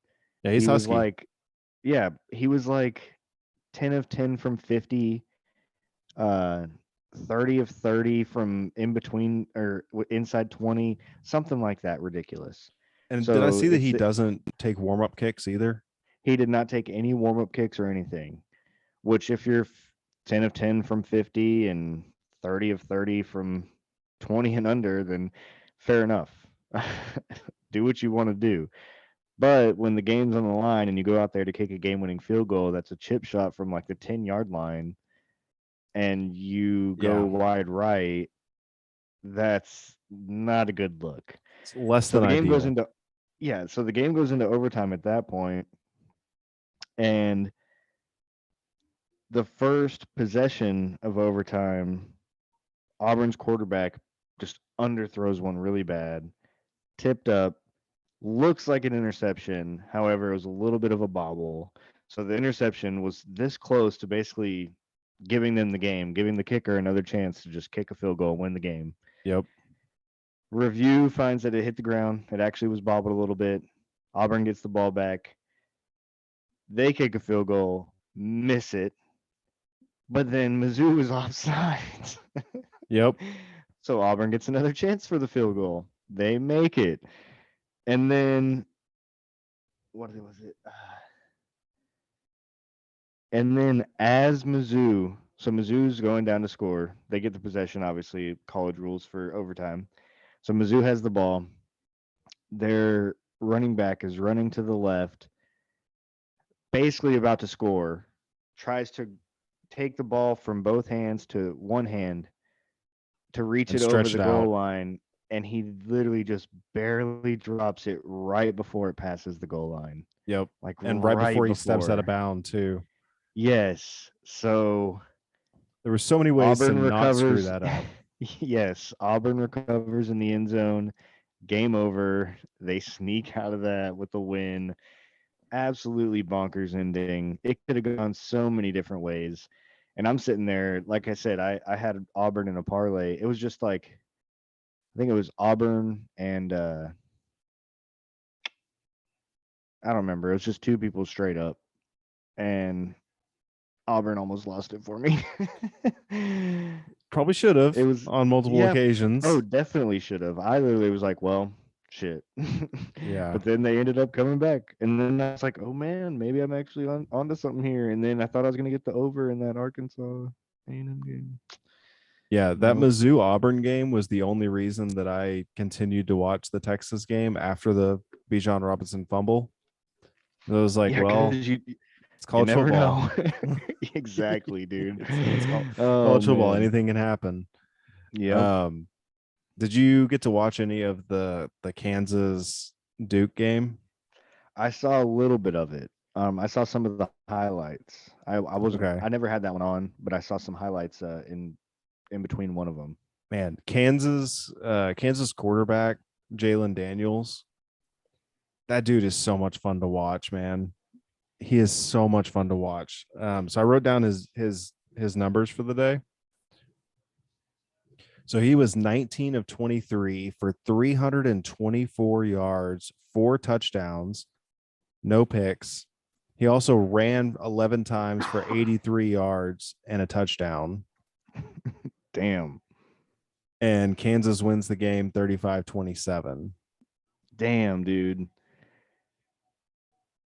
Yeah, he's He was husky. like, yeah, he was like 10 of 10 from 50, uh, 30 of 30 from in between or inside 20, something like that. Ridiculous. And did I So see that it's he doesn't take warm up kicks either? he did not take any warm up kicks or anything. Which if you're 10 of 10 from 50 and 30 of 30 from 20 and under, then fair enough. Do what you want to do. But when the game's on the line and you go out there to kick a game-winning field goal, that's a chip shot from like the 10-yard line, and you go Yeah, wide right, that's not a good look. it's less So than the game goes ideal. into so the game goes into overtime at that point, and the first possession of overtime, Auburn's quarterback just underthrows one really bad, tipped up, looks like an interception. However, it was a little bit of a bobble. So the interception was this close to basically giving them the game, giving the kicker another chance to just kick a field goal and win the game. Yep. Review finds that it hit the ground. It actually was bobbled a little bit. Auburn gets the ball back. They kick a field goal, miss it, but then Mizzou is offside. Yep. So Auburn gets another chance for the field goal. They make it. And then what was it? And then as Mizzou, so Mizzou's going down to score. They get the possession, obviously, college rules for overtime. So Mizzou has the ball. Their running back is running to the left, basically about to score, tries to take the ball from both hands to one hand to reach And it over stretch the it goal out. line, and he literally just barely drops it right before it passes the goal line. Yep. Like And right right before he steps out of before. bound too. Yes. So There were so many ways to Auburn not screw recovers. that up. Yes, Auburn recovers in the end zone. Game over. They sneak out of that with the win. Absolutely bonkers ending. It could have gone so many different ways. And I'm sitting there, like I said, I had Auburn in a parlay. It was just like, I think it was Auburn and I don't remember. It was just two people straight up. And Auburn almost lost it for me. Probably should have It was, on multiple yeah. Oh, occasions. definitely should have. I literally was like, well, shit. Yeah. But then they ended up coming back, and then I was like, oh man, maybe I'm actually onto something here. And then I thought I was gonna get the over in that Arkansas A&M game. Yeah, that Nope. Mizzou Auburn game was the only reason that I continued to watch the Texas game after the Bijan Robinson fumble. It was like, Yeah, well, because it's you college never football. know. Exactly, dude. It's Oh college football. man. Anything can happen. Yep. Um, did you get to watch any of the Kansas Duke game? I saw a little bit of it. I saw some of the highlights. I wasn't. Okay. I never had that one on, but I saw some highlights in between one of them. Man, Kansas quarterback Jalen Daniels. That dude is so much fun to watch, man. He is so much fun to watch. So I wrote down his numbers for the day. So he was 19 of 23 for 324 yards, 4 touchdowns, no picks. He also ran 11 times for 83 yards and a touchdown. Damn. And Kansas wins the game 35-27. Damn, dude.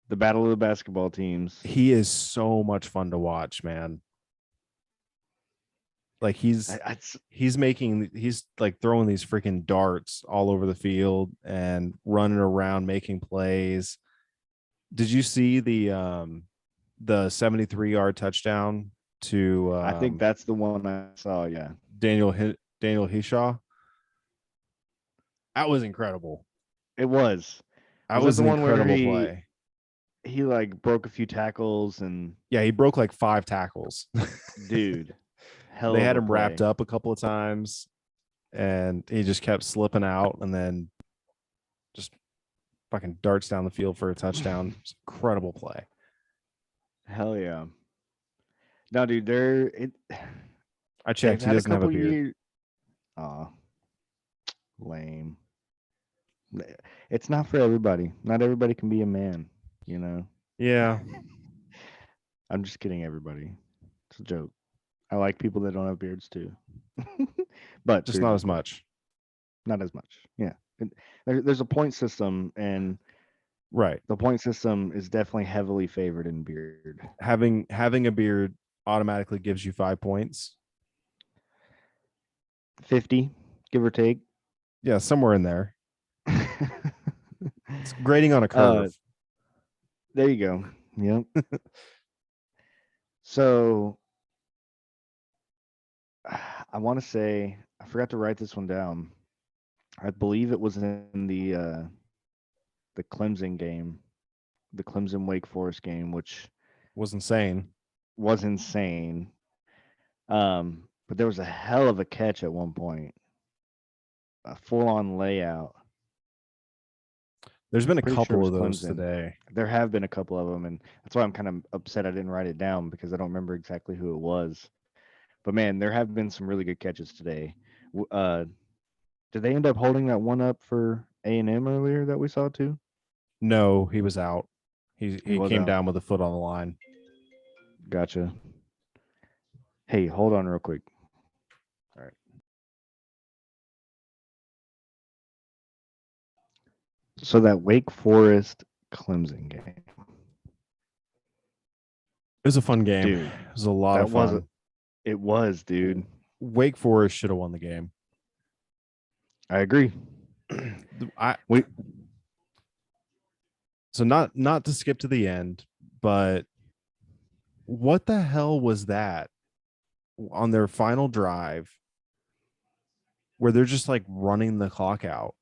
The battle of the basketball teams. He is so much fun to watch, man. Like he's like throwing these freaking darts all over the field and running around making plays. Did you see the 73-yard touchdown to I think that's the one I saw. Yeah, Daniel Hishaw? That was incredible. it was. That Was that was the an one where incredible he play. he like broke a few tackles and Yeah, he broke like 5 tackles. dude, hell They of had a him wrapped play. up a couple of times and he just kept slipping out and then just fucking darts down the field for a touchdown. It's incredible play. Hell yeah. No, dude, I they've checked. He had a doesn't have a couple beard. years. Aw, lame. It's not for everybody. Not everybody can be a man, you know. Yeah, I'm just kidding, everybody. It's a joke. I like people that don't have beards too, but just beards not are as cool. much. Not as much. Yeah, there's a point system, and Right. the point system is definitely heavily favored in beard. Having a beard automatically gives you 5 points. 50, give or take. Yeah, somewhere in there. It's grading on a uh, curve. there you go. Yep. So I want to say I forgot to write this one down. I believe it was in the Clemson game, the Clemson Wake Forest game, which Was insane. was insane. But there was a hell of a catch at one point, a full on layout. There's been a Pretty sure it couple was of those Clemson. today. There have been a couple of them, and that's why I'm kind of upset I didn't write it down because I don't remember exactly who it was. But man, there have been some really good catches today. Did they end up holding that one up for A&M earlier that we saw too? No, he was out. He He was came out. down with a foot on the line. Gotcha. Hey, hold on real quick. All right. So that Wake Forest Clemson game, It was a fun game. dude. It was a lot That of was fun. it was, dude. Wake Forest should have won the game. I agree. I We So not to skip to the end, but what the hell was that on their final drive where they're just like running the clock out?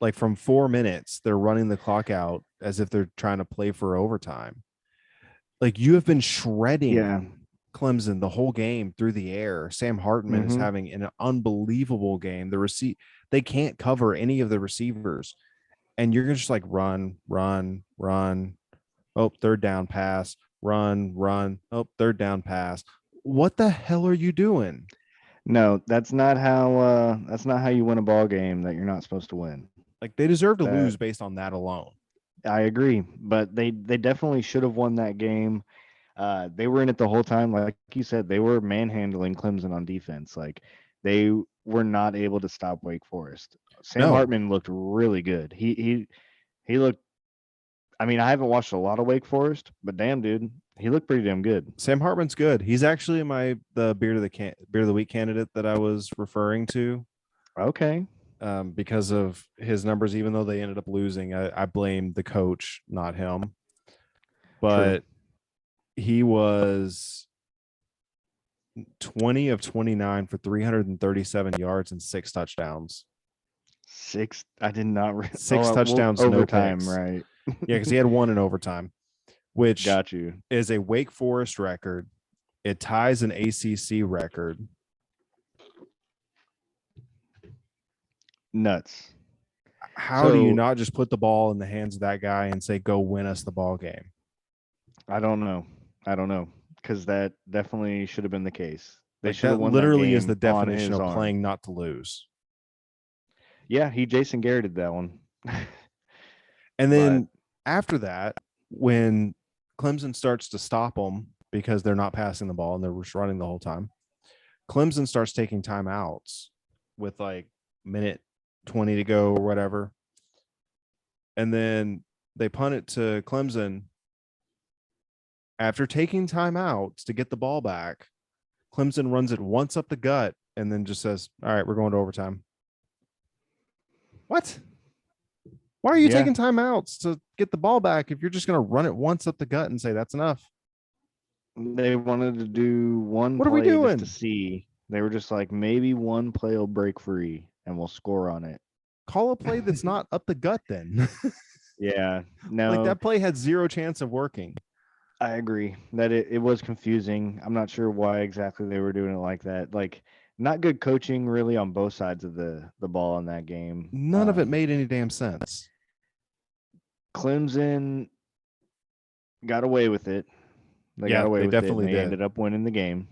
Like from 4 minutes, they're running the clock out as if they're trying to play for overtime. Like you have been shredding Yeah. Clemson the whole game through the air. Sam Hartman is having an unbelievable game. They can't cover any of the receivers, and you're just like run, run, run. Oh, third down pass. Run, run. Oh, third down pass. What the hell are you doing? No, that's not how you win a ball game that you're not supposed to win. Like they deserve to That lose based on that alone. I agree, but they definitely should have won that game. They were in it the whole time, like you said. They were manhandling Clemson on defense. Like they were not able to stop Wake Forest. Sam No, Hartman looked really good. He looked. I mean, I haven't watched a lot of Wake Forest, but damn, dude, he looked pretty damn good. Sam Hartman's good. He's actually the beard of the week candidate that I was referring to. Okay. Because of his numbers, even though they ended up losing. I blame the coach, not him. But he was 20 of 29 for 337 yards and 6 touchdowns. I did not. 6 touchdowns, overtime, no picks. right? Yeah, because he had one in overtime, which got you. is a Wake Forest record. It ties an ACC record. Nuts. How do you not just put the ball in the hands of that guy and say, go win us the ball game? I don't know. Because that definitely should have been the case. They Like should have that won literally that is the game on definition his of arm. playing not to lose. Yeah, he Jason Garretted that one. And then after that, when Clemson starts to stop them because they're not passing the ball and they're just running the whole time, Clemson starts taking timeouts with like minute 20 to go or whatever. And then they punt it to Clemson. After taking timeouts to get the ball back, Clemson runs it once up the gut and then just says, all right, we're going to overtime. What? Why are you taking timeouts to get the ball back if you're just going to run it once up the gut and say that's enough? They wanted to do one What are we play doing? just to see. They were just like, maybe one play will break free and we'll score on it. Call a play that's not up the gut then. Yeah. No. Like that play had zero chance of working. I agree that it was confusing. I'm not sure why exactly they were doing it like that. Like, not good coaching really on both sides of the ball in that game. None of it made any damn sense. Clemson got away with it. They got away with it. And they ended up winning the game.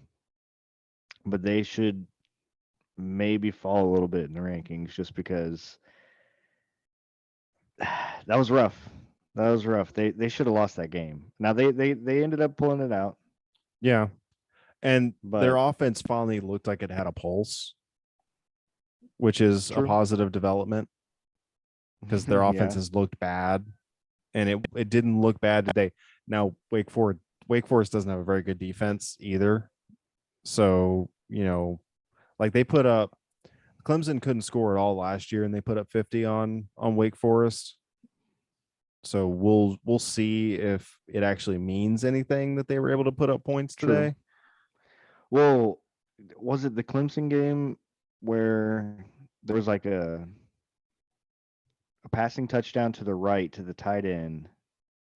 But they should maybe fall a little bit in the rankings just because that was rough. That was rough. They should have lost that game. Now they ended up pulling it out. Yeah. And their offense finally looked like it had a pulse, which is a positive development because their offense has looked bad. And it didn't look bad today. Now Wake Forest doesn't have a very good defense either. So, like they put up Clemson couldn't score at all last year and they put up 50 on Wake Forest. So we'll see if it actually means anything that they were able to put up points today. Well, was it the Clemson game where there was like a passing touchdown to the right to the tight end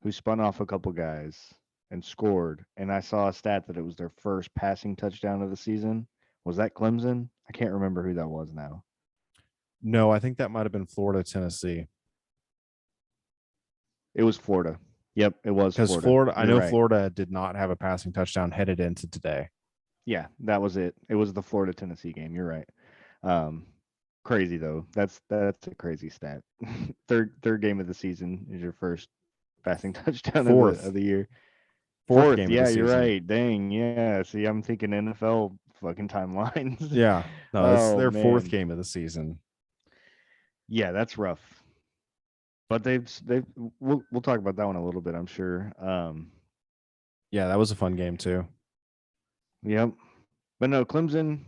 who spun off a couple guys and scored? And I saw a stat that it was their first passing touchdown of the season. Was that Clemson? I can't remember who that was now. No, I think that might have been Florida, Tennessee. It was Florida. Yep, it was Florida. I know Florida did not have a passing touchdown headed into today. Yeah, that was it. It was the Florida Tennessee game. You're right. Crazy though. That's a crazy stat. third game of the season is your first passing touchdown of the year. Fourth game. Yeah, of the season. You're right. Dang. Yeah. See, I'm thinking NFL fucking timelines. Yeah. No, it's their fourth game of the season. Yeah, that's rough. But we'll talk about that one a little bit, I'm sure. Yeah, that was a fun game too. Yep. But no, Clemson,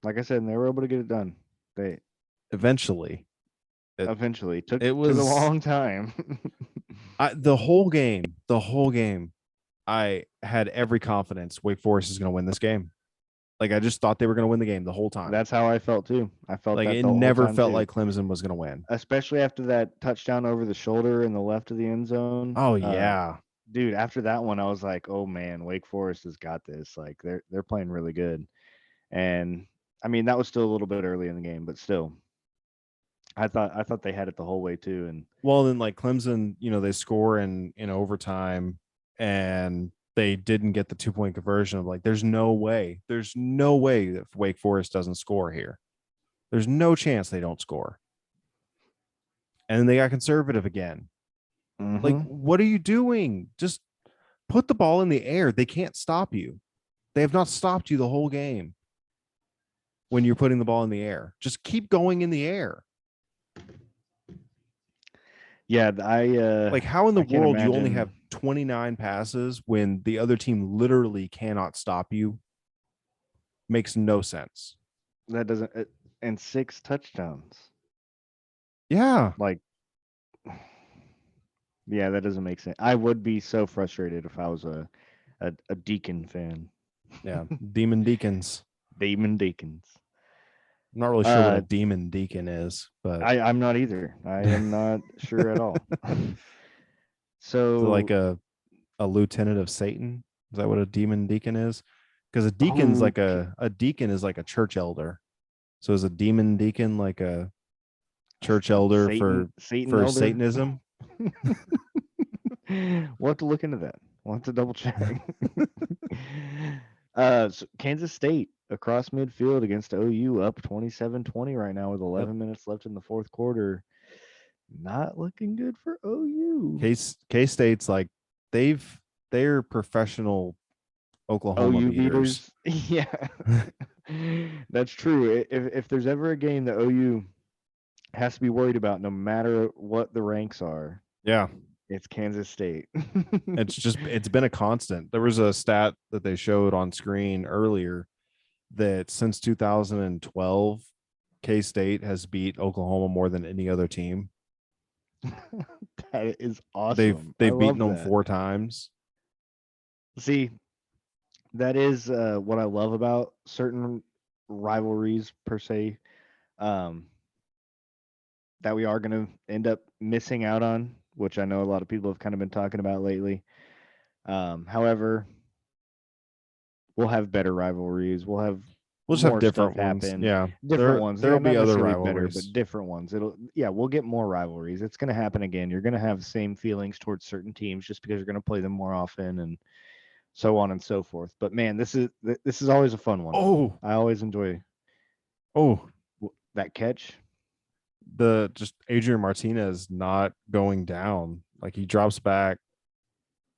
like I said, they were able to get it done. They eventually took a long time. The whole game, I had every confidence Wake Forest is going to win this game. Like I just thought they were going to win the game the whole time. That's how I felt too. I felt Like that it the whole never time felt too. like Clemson was going to win. Especially after that touchdown over the shoulder in the left of the end zone. Oh yeah. Dude, after that one, I was like, "Oh man, Wake Forest has got this. Like they're playing really good." And I mean, that was still a little bit early in the game, but still, I thought they had it the whole way too. And Well, then like Clemson, they score in overtime, and they didn't get the 2-point conversion. Of like, there's no way that Wake Forest doesn't score here. There's no chance they don't score. And then they got conservative again. Like, what are you doing? Just put the ball in the air. They can't stop you. They have not stopped you the whole game when you're putting the ball in the air. Just keep going in the air. yeah, Like, how in the I can't world you only have imagine 29 passes when the other team literally cannot stop you? Makes no sense. that doesn't and 6 touchdowns. Yeah. Like, yeah, that doesn't make sense. I would be so frustrated if I was a Deacon fan. Yeah. Demon Deacons. Demon Deacons. I'm not really sure what a demon deacon is, but I'm not either. I am not sure at all. So like a lieutenant of Satan. Is that what a demon deacon is? Because a deacon's like a deacon is like a church elder. So is a demon deacon like a church elder Satan for elder? Satanism? We'll have to look into that. We'll have to double check. So Kansas State across midfield against OU up 27-20 right now with 11 minutes left in the fourth quarter. Not looking good for OU. K-State's like they're professional Oklahoma OU beaters. Yeah. That's true. If there's ever a game that OU has to be worried about, no matter what the ranks are, Yeah. it's Kansas State. It's been a constant. There was a stat that they showed on screen earlier that since 2012, K-State has beat Oklahoma more than any other team. That is awesome. They've I beaten love them that. 4 times. See, that is what I love about certain rivalries per se, um, that we are going to end up missing out on, which I know a lot of people have kind of been talking about lately. However, we'll have better rivalries. We'll have We'll just have more stuff different ones. happen. Yeah. Different ones. There'll Yeah, be not other necessarily better, rivalries. but different ones. We'll get more rivalries. It's going to happen again. You're going to have the same feelings towards certain teams just because you're going to play them more often and so on and so forth. But man, this is always a fun one. Oh, I always enjoy that catch. Just Adrian Martinez not going down. Like he drops back,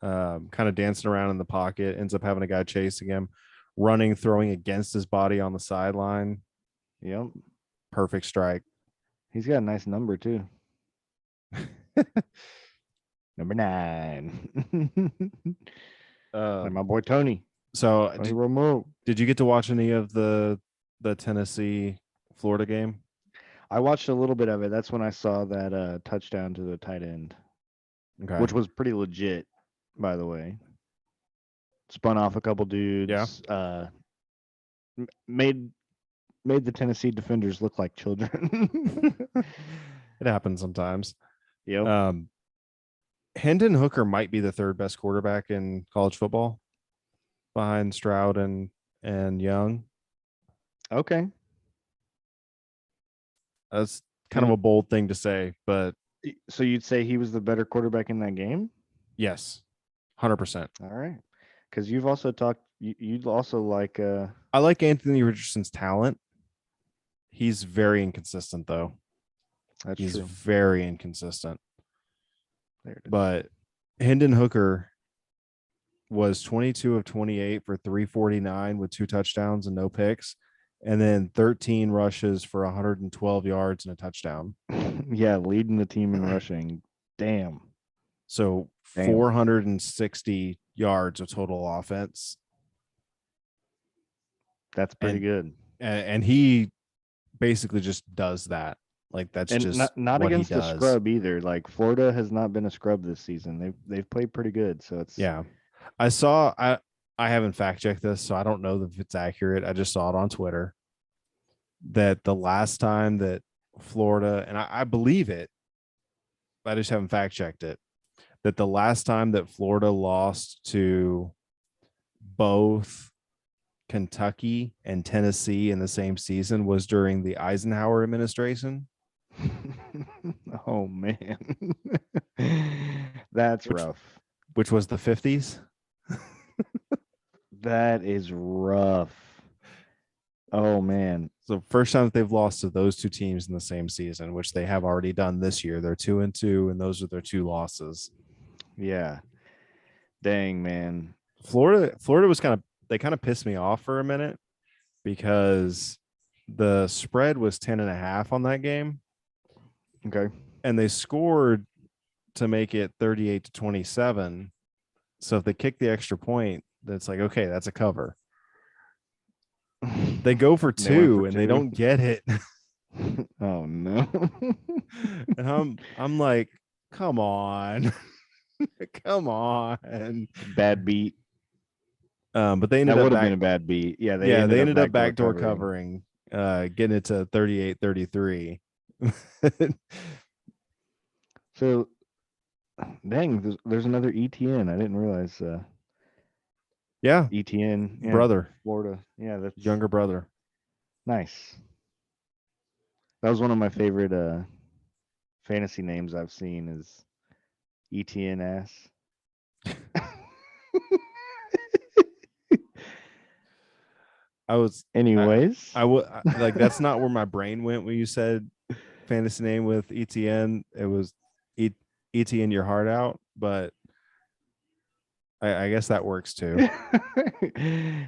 kind of dancing around in the pocket, ends up having a guy chasing him, running, throwing against his body on the sideline. Yep. Perfect strike. He's got a nice number too. Number 9. Like my boy Tony. So Romo. Did you get to watch any of the Tennessee Florida game? I watched a little bit of it. That's when I saw that touchdown to the tight end, Okay. which was pretty legit, by the way. Spun off a couple dudes. Yeah. Made the Tennessee defenders look like children. It happens sometimes. Yep. Hendon Hooker might be the 3rd best quarterback in college football, behind Stroud and Young. Okay. That's kind of a bold thing to say, but so you'd say he was the better quarterback in that game? Yes, 100%. All right, because you've also talked. You'd also like. I like Anthony Richardson's talent. He's very inconsistent, though. He's true. Very inconsistent. There it is. But Hendon Hooker was 22 of 28 for 349 with 2 touchdowns and no picks, and then 13 rushes for 112 yards and a touchdown. Yeah, leading the team in rushing. Damn. So 460 yards of total offense. That's pretty good. And he basically just does that Like that's And just not what he against a does. scrub either. Like Florida has not been a scrub this season. They've played pretty good. So it's Yeah. I haven't fact checked this, so I don't know if it's accurate. I just saw it on Twitter that the last time that Florida, and I believe it, I just haven't fact checked it, that the last time that Florida lost to both Kentucky and Tennessee in the same season was during the Eisenhower administration. oh man. That's which rough. which was the 50s. That is rough. Oh man. So first time that they've lost to those two teams in the same season, which they have already done this year. They're 2-2, and those are their two losses. Yeah. Dang, man. Florida was they kind of pissed me off for a minute because the spread was 10.5 on that game. Okay. And they scored to make it 38-27. So if they kick the extra point, that's like, okay, that's a cover. They go for two and they don't get it. Oh no. And I'm like, come on. Come on. Bad beat. But they ended that up would have been a bad beat. Yeah, they ended up backdoor covering, getting it to 38-33. So dang, there's another ETN. I didn't realize yeah. ETN, yeah, brother. Florida. Yeah, that's younger brother. Nice. That was one of my favorite fantasy names I've seen is ETN ass. Anyways, I would like that's not where my brain went when you said fantasy name with ETN. It was ETN your heart out, but I guess that works too.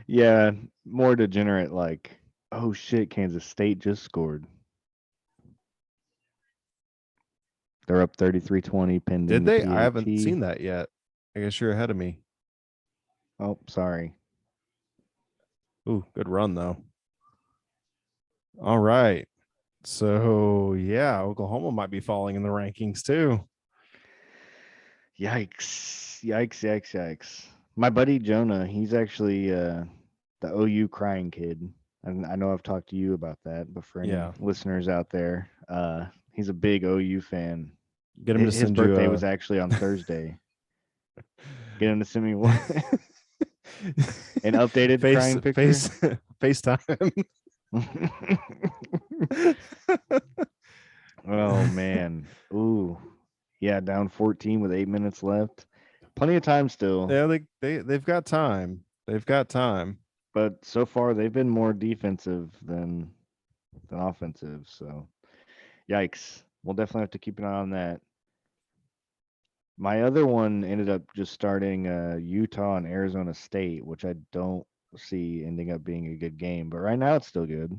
Yeah, more degenerate like, oh shit, Kansas State just scored. They're up 33-20 pending. Did the they? PAT. I haven't seen that yet. I guess you're ahead of me. Oh, sorry. Ooh, good run though. All right. So yeah, Oklahoma might be falling in the rankings too. Yikes. My buddy Jonah, he's actually the OU crying kid. And I know I've talked to you about that, but for any listeners out there, he's a big OU fan. Get him to His send birthday you was actually on Thursday. Get him to send me one. An updated crying picture. FaceTime. Oh man. Ooh. Yeah, down 14 with 8 minutes left. Plenty of time still. Yeah, they've got time. They've got time. But so far they've been more defensive than offensive. So yikes. We'll definitely have to keep an eye on that. My other one ended up just starting Utah and Arizona State, which I don't see ending up being a good game. But right now it's still good.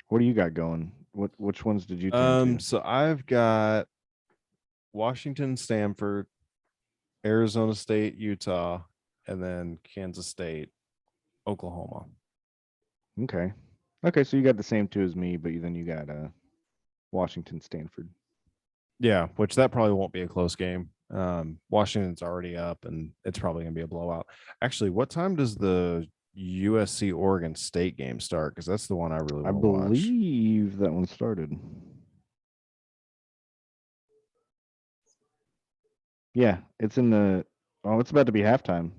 What do you got going? Which ones did you turn to? So I've got Washington, Stanford, Arizona State, Utah, and then Kansas State, Oklahoma. Okay. Okay, so you got the same two as me, but then you got Washington, Stanford. Yeah, which that probably won't be a close game. Washington's already up, and it's probably going to be a blowout. Actually, what time does the USC Oregon State game start? Because that's the one I really want to watch. I believe that one started. Yeah, it's in the. Oh, it's about to be halftime.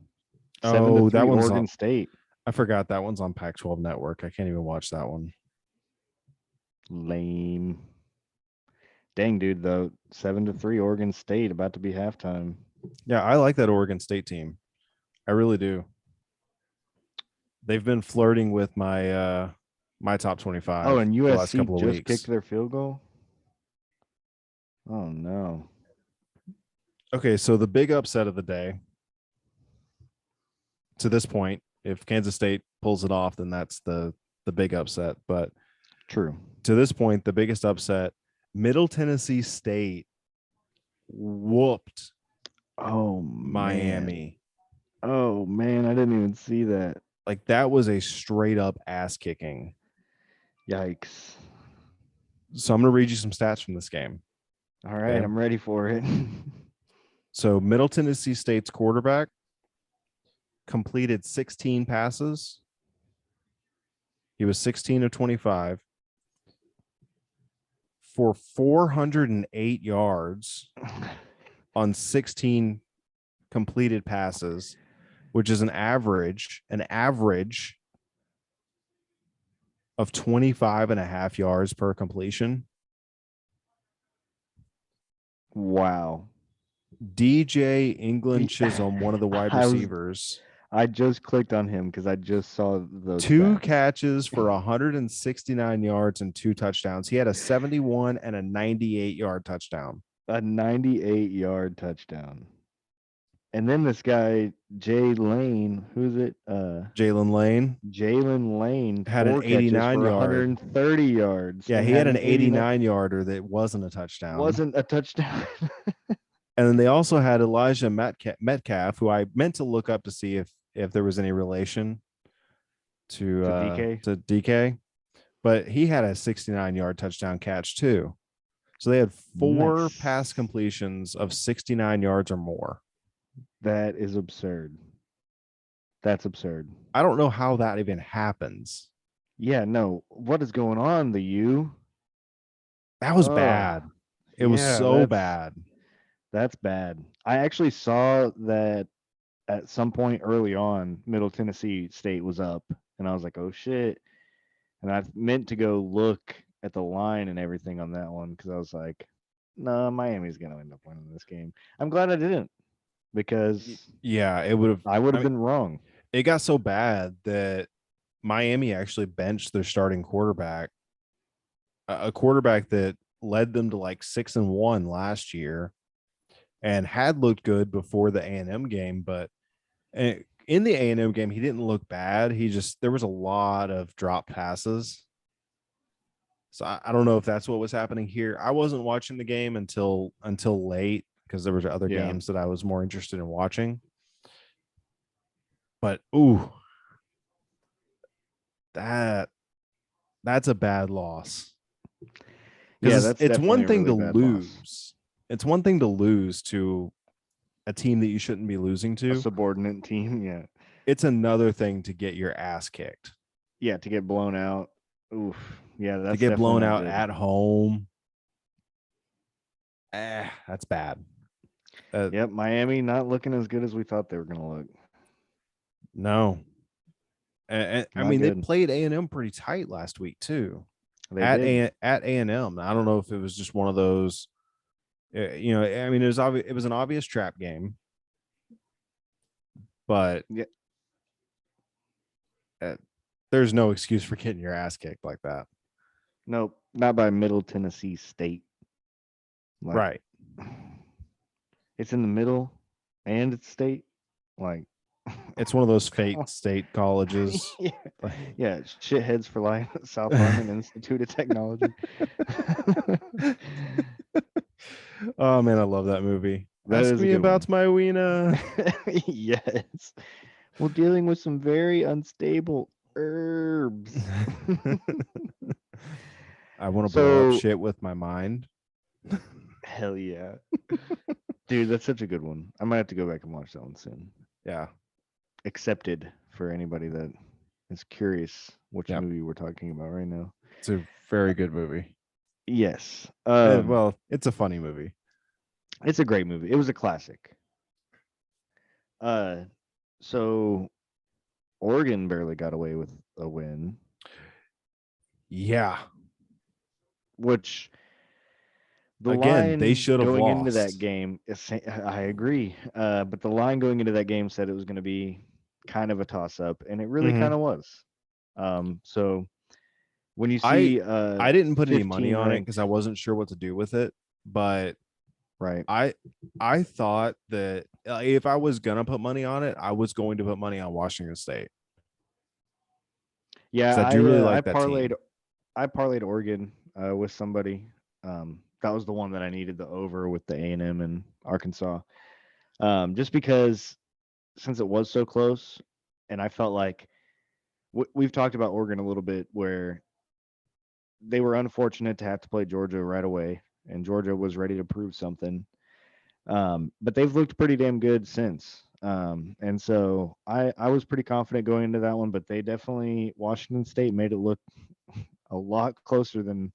7-3 that one's Oregon State. I forgot that one's on Pac-12 Network. I can't even watch that one. Lame. Dang, dude, though. 7-3 Oregon State about to be halftime. Yeah, I like that Oregon State team. I really do. They've been flirting with my my top 25. Oh, and the last couple USC of just weeks. kicked their field goal. Oh no. Okay, so the big upset of the day to this point, if Kansas State pulls it off, then that's the big upset. But true. To this point, the biggest upset, Middle Tennessee State whooped Miami. Oh man, I didn't even see that. Like that was a straight up ass kicking. Yikes. So I'm going to read you some stats from this game. All right, Okay? I'm ready for it. So Middle Tennessee State's quarterback completed 16 passes. He was 16 of 25 for 408 yards on 16 completed passes, which is an average of 25 and a half yards per completion. Wow. DJ England Chisholm, one of the wide I was receivers, I just clicked on him because I just saw those 2 stats. catches for 169 yards and 2 touchdowns. He had a 71 and a 98-yard touchdown. A 98-yard touchdown. And then this guy, Jay Lane, who's it? Jalen Lane Jalen Lane, had an 4 catches 89 for yard. 130 yards. Yeah, and he had an 89 yarder that wasn't a touchdown. Wasn't a touchdown. And then they also had Elijah Metcalf, who I meant to look up to see if there was any relation to DK, but he had a 69-yard touchdown catch too. So they had 4 pass completions of 69 yards or more. That is absurd. That's absurd. I don't know how that even happens. Yeah, no. What is going on, the U? That was bad. It was so bad. That's bad. I actually saw that at some point early on, Middle Tennessee State was up, and I was like, oh shit. And I meant to go look at the line and everything on that one because I was like, no, Miami's going to end up winning this game. I'm glad I didn't because it would have. I would have been wrong. It got so bad that Miami actually benched their starting quarterback, a quarterback that led them to like 6-1 last year and had looked good before the A&M game, but in the A&M game, he didn't look bad. There was a lot of drop passes. So I don't know if that's what was happening here. I wasn't watching the game until late because there were other games that I was more interested in watching. But that's a bad loss. Yeah, it's one thing to lose. Loss. It's one thing to lose to a team that you shouldn't be losing to. A subordinate team, yeah. It's another thing to get your ass kicked. Yeah, to get blown out. Oof. Yeah, that's to get blown out at home. That's bad. Yep, Miami not looking as good as we thought they were going to look. No. And I mean, they played A&M pretty tight last week too. At A&M. I don't know if it was just one of those, I mean, it was an obvious trap game, but there's no excuse for getting your ass kicked like that. Nope, not by Middle Tennessee State. Right. It's in the middle and it's state. Like, it's one of those fake state colleges. Yeah, shitheads for life. South Harmon Institute of Technology. Oh man, I love that movie. Ask me about my wiener. Yes. We're dealing with some very unstable herbs. I want to blow up shit with my mind. Hell yeah. Dude, that's such a good one. I might have to go back and watch that one soon. Yeah. Accepted for anybody that is curious which movie we're talking about right now. It's a very good movie. Yes. Well, it's a funny movie. It's a great movie. It was a classic. So Oregon barely got away with a win. Yeah. Which they should have going lost. into that game. I agree. But the line going into that game said it was going to be kind of a toss-up, and it really kind of was. So when you see, I didn't put any money on it because I wasn't sure what to do with it. But I thought that if I was gonna put money on it, I was going to put money on Washington State. Yeah, I do really like that team. I parlayed Oregon with somebody. That was the one that I needed the over with the A&M and Arkansas. Just because since it was so close, and I felt like we've talked about Oregon a little bit, where they were unfortunate to have to play Georgia right away, and Georgia was ready to prove something. But they've looked pretty damn good since. And so I was pretty confident going into that one, but they definitely Washington State made it look a lot closer than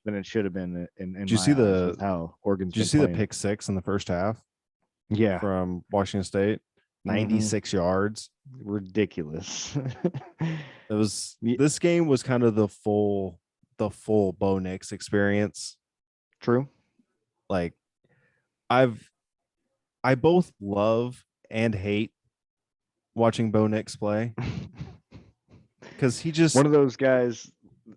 it should have been in Did you see my eyes the with how Oregon's Did you been see the playing. pick six in the first half Yeah. from Washington State? Hmm. 96 yards. Ridiculous. It was Ye- This game was kind of the full Bo Nix experience. True. Like I've I both love and hate watching Bo Nix play because he just One of those guys,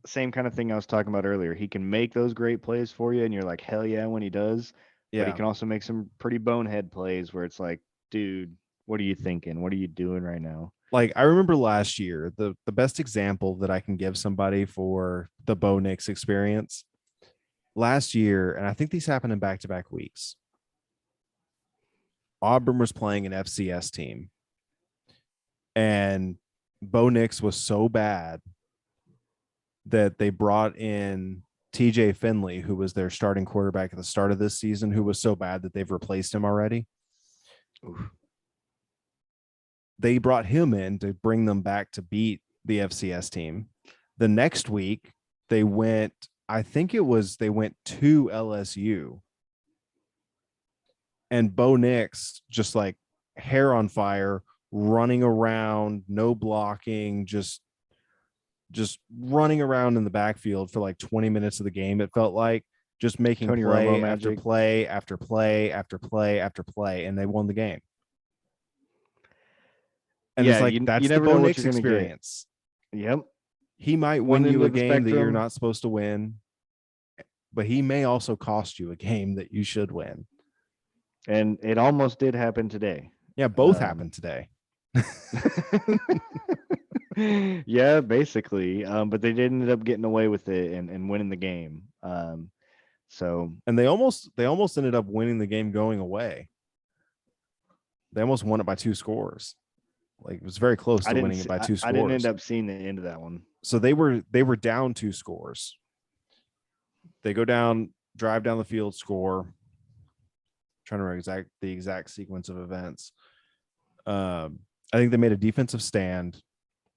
same kind of thing I was talking about earlier. He can make those great plays for you, and you're like, hell yeah, when he does. But he yeah. can also make some pretty bonehead plays where it's like, dude, what are you thinking? What are you doing right now? Like I remember last year, the best example that I can give somebody for the Bo Nix experience last year, and I think these happened in back-to-back weeks. Auburn was playing an FCS team, and Bo Nix was so bad that they brought in TJ Finley, who was their starting quarterback at the start of this season, who was so bad that they've replaced him already. Oof. They brought him in to bring them back to beat the FCS team. The next week, they went to LSU. And Bo Nix just like hair on fire, running around, no blocking, just running around in the backfield for like 20 minutes of the game. It felt like just making Tony Romo play after magic. play after play after play after play, and they won the game. And Yeah, it's like, you that's the never Bo know what Nix you're gonna get. experience. Yep. He might One win end you a of the game that you're spectrum. not supposed to win, but he may also cost you a game that you should win. And it almost did happen today. Yeah, both happened today. Yeah, basically. But they did end up getting away with it and winning the game. So And they almost ended up winning the game going away. They almost won it by 2 scores. Like it was very close to winning it by 2 I didn't end scores. up seeing the end of that one. So they were down 2 scores. They go down, drive down the field, score. Trying to remember the exact sequence of events. I think they made a defensive stand.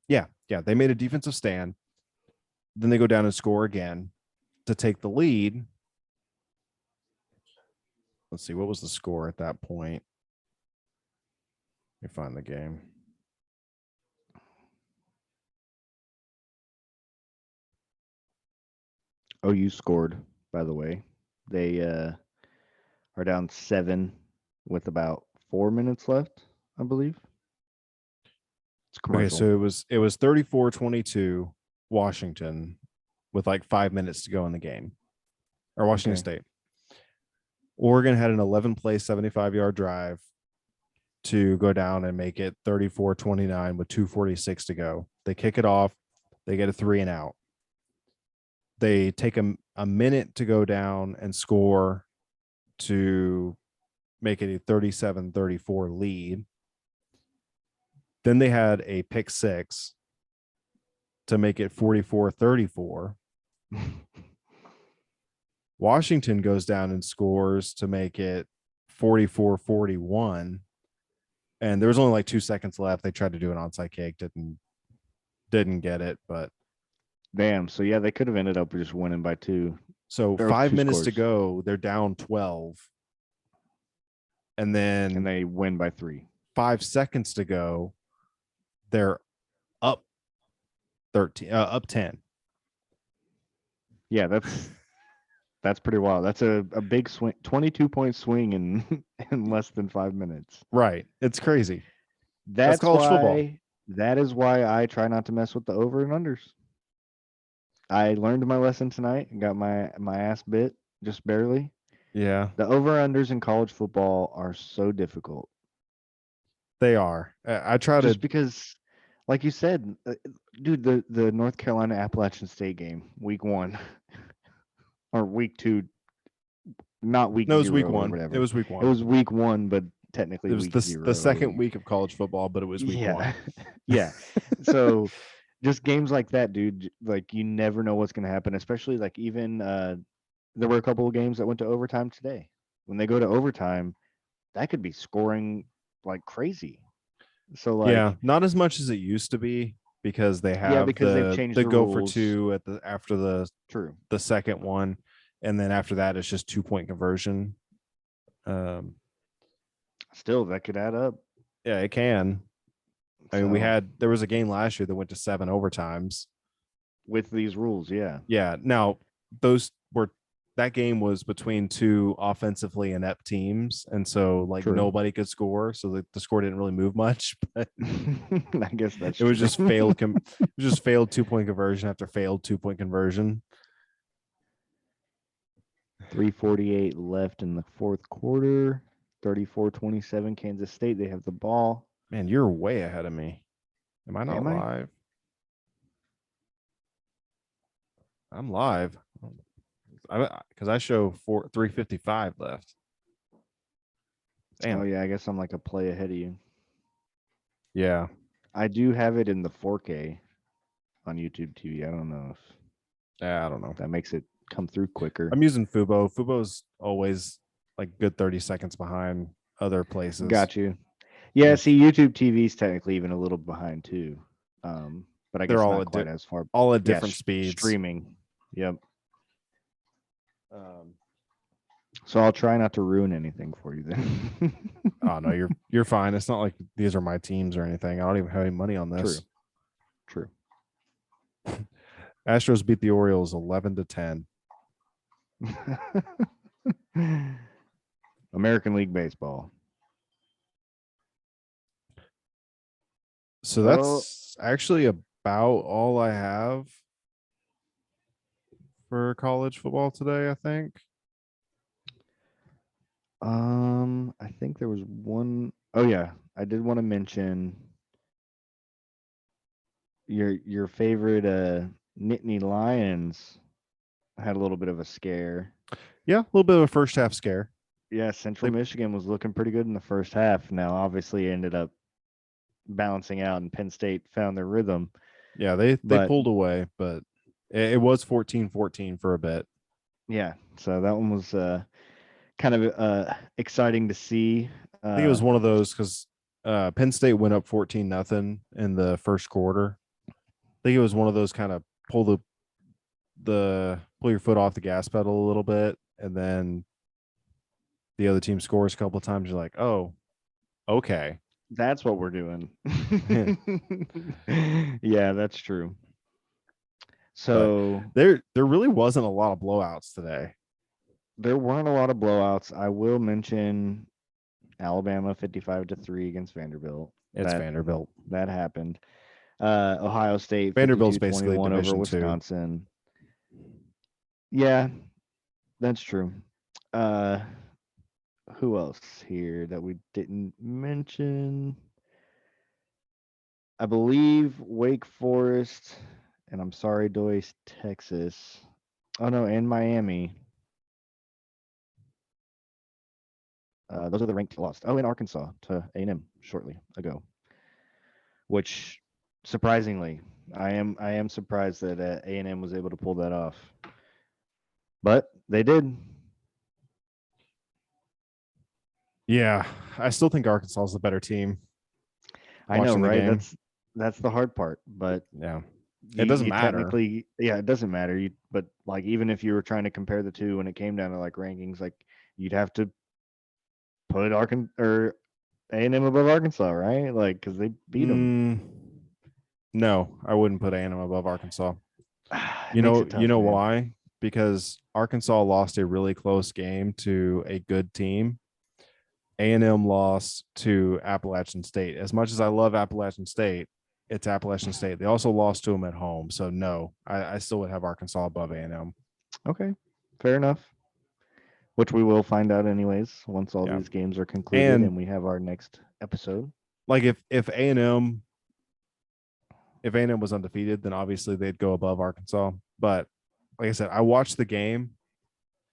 Yeah, they made a defensive stand. Then they go down and score again to take the lead. Let's see, what was the score at that point? Let me find the game. OU scored, by the way. They are down 7 with about 4 minutes left, I believe. It's Okay, commercial. so it was 34-22 Washington with like 5 minutes to go in the game. Or Washington Okay. State. Oregon had an 11-play 75-yard drive to go down and make it 34-29 with 2:46 to go. They kick it off. They get a 3 and out. They take a minute to go down and score to make it a 37-34 lead. Then they had a pick 6 to make it 44-34. Washington goes down and scores to make it 44-41. And there was only like 2 seconds left. They tried to do an onside kick, didn't get it, but Damn. So yeah, they could have ended up just winning by 2. so Or 5 2 minutes to scores. go, they're down 12. And then And they win by 3. 5 seconds to go, they're up 13, up 10. Yeah, that's pretty wild. That's a big swing, 22-point swing in in less than 5 minutes. Right. It's crazy. That's college why football. that is why I try not to mess with the over and unders. I learned my lesson tonight and got my ass bit just barely. Yeah, The over unders in college football are so difficult. they are. I try to Just because, like you said, dude, the North Carolina Appalachian State game, week 1 or week 2, not week No, it was week 0 or 1. It whatever. was week It 1. was week 1, but technically It was week the 0. second week of college football, but it was week Yeah. 1. Yeah. So just games like that, dude. Like you never know what's gonna happen. Especially like even there were a couple of games that went to overtime today. When they go to overtime, that could be scoring like crazy. So Yeah, like not as much as it used to be because they yeah, have because they've changed the the go for rules. two at the after True. the second one, and then after that it's just 2 point conversion. Um, Still, that could add up. yeah, it can. I mean, So there was a game last year that went to 7 overtimes. with these rules, yeah. Yeah. Now those were that game was between two offensively inept teams, and so like True. nobody could score, so the score didn't really move much. But I guess that's it was true. just failed. It was just failed 2 point conversion after failed 2 point conversion. 3:48 left in the fourth quarter. 34-27 Kansas State. They have the ball. Man, you're way ahead of me. Am I not Am I? live? I'm live. Because I show 3:55 left. Oh Damn. yeah, I guess I'm like a play ahead of you. Yeah. I do have it in the 4K on YouTube TV. I don't know if Yeah. I don't know. that makes it come through quicker. I'm using Fubo. Fubo's always like good 30 seconds behind other places. Got you. Yeah, see, YouTube TV is technically even a little behind too, but I They're guess not quite as far. all at Yeah, different speeds. streaming. Yep. So I'll try not to ruin anything for you then. Oh no, you're fine. It's not like these are my teams or anything. I don't even have any money on this. True. Astros beat the Orioles 11-10. American League Baseball. So that's actually about all I have for college football today, I think. I think there was one oh yeah, I did want to mention your favorite Nittany Lions had a little bit of a scare. Yeah, a little bit of a first half scare. Yeah, Central Michigan was looking pretty good in the first half. Now, obviously, it ended up balancing out, and Penn State found their rhythm. Yeah, they pulled away, but it was 14-14 for a bit. Yeah, so that one was kind of exciting to see. I think it was one of those because Penn State went up 14-0 in the first quarter. I think it was one of those kind of pull your foot off the gas pedal a little bit, and then the other team scores a couple of times. You're like, oh, okay. That's what we're doing. Yeah, that's true. So but there really wasn't a lot of blowouts today. There weren't a lot of blowouts. I will mention Alabama 55-3 against Vanderbilt. It's Vanderbilt. That happened. Ohio State Vanderbilt's basically 51 over Division Wisconsin. 2. Yeah, that's true. Who else here that we didn't mention? I believe Wake Forest, and I'm sorry, Doyce, Texas. Oh no, and Miami. Those are the ranked lost. Oh, in Arkansas to A&M shortly ago. Which, surprisingly, I am surprised that A&M was able to pull that off. But they did. Yeah, I still think Arkansas is the better team. I know, right? That's the hard part. But yeah, it doesn't matter. Technically, yeah, it doesn't matter. But like, even if you were trying to compare the two when it came down to like rankings, like you'd have to put A&M above Arkansas, right? Like, because they beat them. No, I wouldn't put A&M above Arkansas. You know why? Because Arkansas lost a really close game to a good team. A&M lost to Appalachian State. As much as I love Appalachian State, it's Appalachian State. They also lost to them at home. So no, I still would have Arkansas above A&M. Okay, fair enough. Which we will find out anyways once all these games are concluded and we have our next episode. Like if A&M was undefeated, then obviously they'd go above Arkansas. But like I said, I watched the game.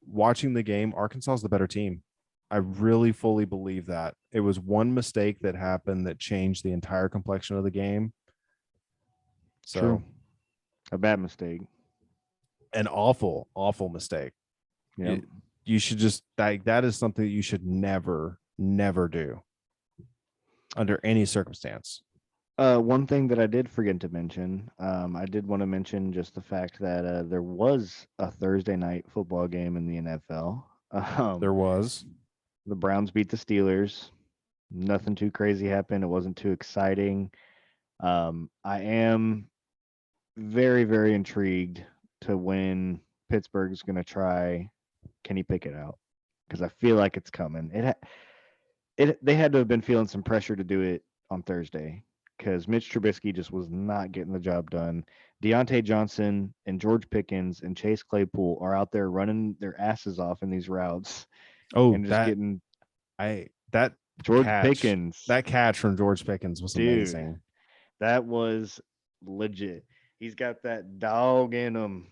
Watching the game, Arkansas is the better team. I really fully believe that. It was one mistake that happened that changed the entire complexion of the game. So True. A bad mistake. an awful, awful mistake. Yeah. You should just that is something that you should never, never do under any circumstance. One thing that I did forget to mention, I did want to mention just the fact that there was a Thursday night football game in the NFL. There was. The Browns beat the Steelers. Nothing too crazy happened. It wasn't too exciting. I am very, very intrigued to when Pittsburgh's going to try. Can he pick it out? Because I feel like it's coming. They had to have been feeling some pressure to do it on Thursday because Mitch Trubisky just was not getting the job done. Deontay Johnson and George Pickens and Chase Claypool are out there running their asses off in these routes Oh, and just getting that George Pickens. that catch from George Pickens was Dude, amazing. that was legit. He's got that dog in him.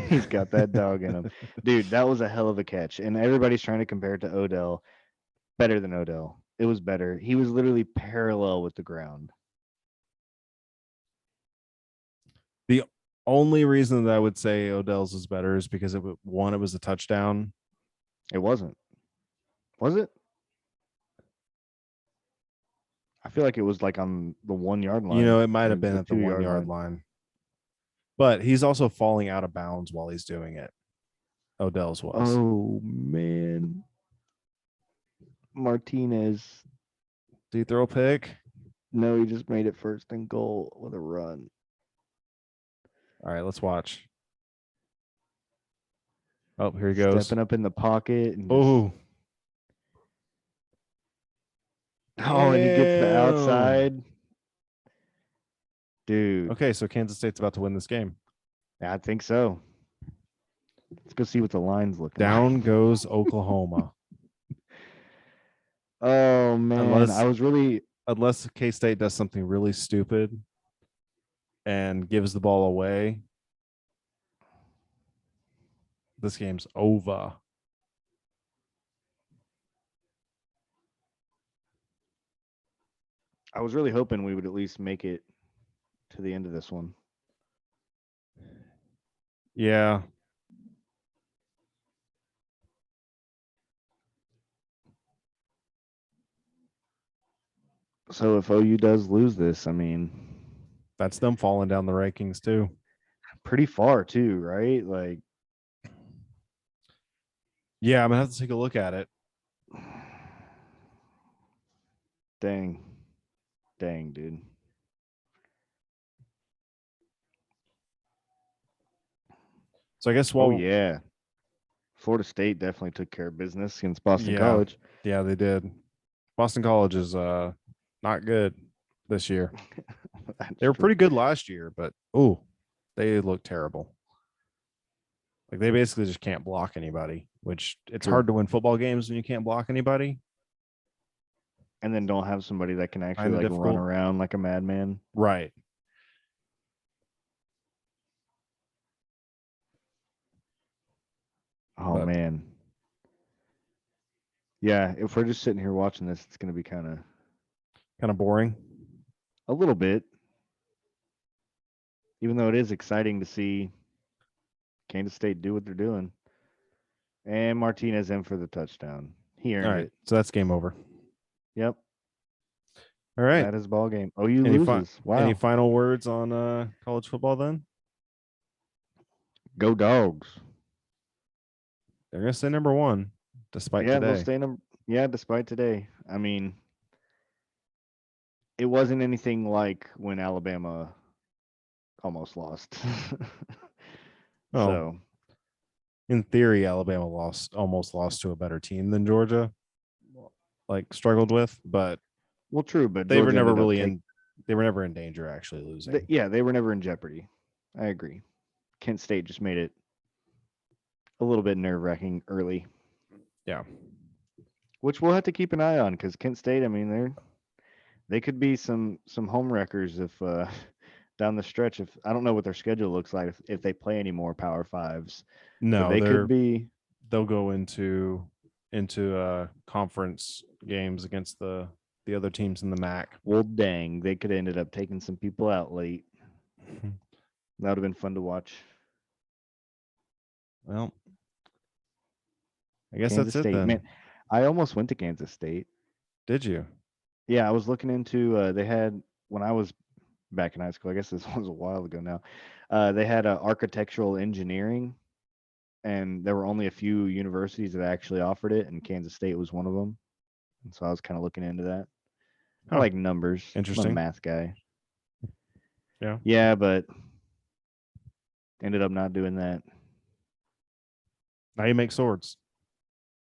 He's got that dog in him. Dude, that was a hell of a catch. And everybody's trying to compare it to Odell. Better than Odell. It was better. He was literally parallel with the ground. The only reason that I would say Odell's is better is because it was a touchdown. It wasn't. Was it? I feel like it was like on the 1 yard line. It might have been at the 1 yard line. line. But he's also falling out of bounds while he's doing it. Odell's was. Oh, man. Martinez. Did he throw a pick? No, he just made it first and goal with a run. All right, let's watch. Oh, here he goes. Stepping up in the pocket. And oh, and he gets the outside. Dude. Okay, so Kansas State's about to win this game. I think so. Let's go see what the line's looking Down like. goes Oklahoma. Oh, man. Unless K-State does something really stupid and gives the ball away, this game's over. I was really hoping we would at least make it to the end of this one. Yeah. So if OU does lose this, I mean, that's them falling down the rankings too. Pretty far too, right? Like, yeah, I'm gonna have to take a look at it. Dang, dude. So I guess yeah, Florida State definitely took care of business against Boston College. Yeah, they did. Boston College is not good this year. They were pretty good last year, but they look terrible. Like they basically just can't block anybody, which it's hard to win football games when you can't block anybody. And then don't have somebody that can actually run around like a madman. Right. Oh, man. Yeah, if we're just sitting here watching this, it's going to be kind of boring. A little bit. Even though it is exciting to see Kansas State do what they're doing. And Martinez in for the touchdown. He earned it. So that's game over. Yep. All right. That is ball game. OU loses. Wow. Any final words on college football then? Go Dogs. They're going to stay number one despite today. They'll stay despite today. I mean, it wasn't anything like when Alabama almost lost. So, in theory, Alabama almost lost to a better team than Georgia, struggled with, but true, but they were never they were never in danger actually losing. They were never in jeopardy. I agree. Kent State just made it a little bit nerve-wracking early. Yeah. Which we'll have to keep an eye on because Kent State, I mean, they could be some home wreckers if down the stretch. If I don't know what their schedule looks like if they play any more Power Fives. No, they could be. They'll go into conference games against the other teams in the MAC. Well, dang, they could have ended up taking some people out late. That would have been fun to watch. Well, I guess Kansas that's it State, then. man. I almost went to Kansas State. Did you? Yeah, I was looking into. They had when I was back in high school. I guess this was a while ago now. They had architectural engineering, and there were only a few universities that actually offered it, and Kansas State was one of them. And so I was kind of looking into that. I like numbers. I'm a Interesting. math guy. Yeah. Yeah, but ended up not doing that. Now you make swords.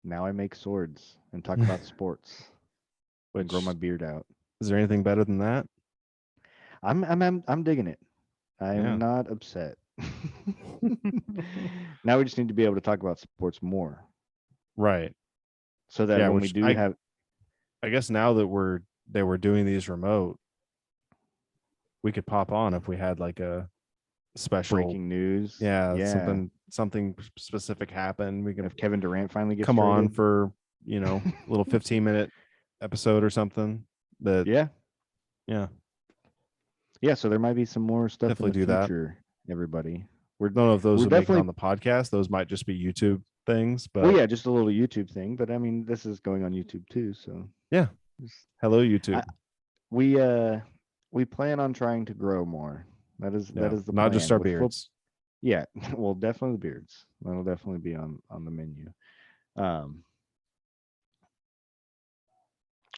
Now I make swords and talk about sports and grow my beard out. Is there anything better than that? I'm digging it. I'm not upset. Now we just need to be able to talk about sports more. Right. So that when we do have, I guess now that they were doing these remote, we could pop on if we had like a special breaking news. Yeah. Something specific happened. We can, if Kevin Durant finally gets come traded on for, a little 15-minute episode or something. Yeah. So there might be some more stuff definitely in the do future. Everybody, I don't know if those would make it on the podcast. Those might just be YouTube things, but yeah, just a little YouTube thing. But I mean, this is going on YouTube too, so yeah. Hello, YouTube. We plan on trying to grow more. That is the not plan. Just our beards. Yeah, well, definitely the beards. That'll definitely be on the menu.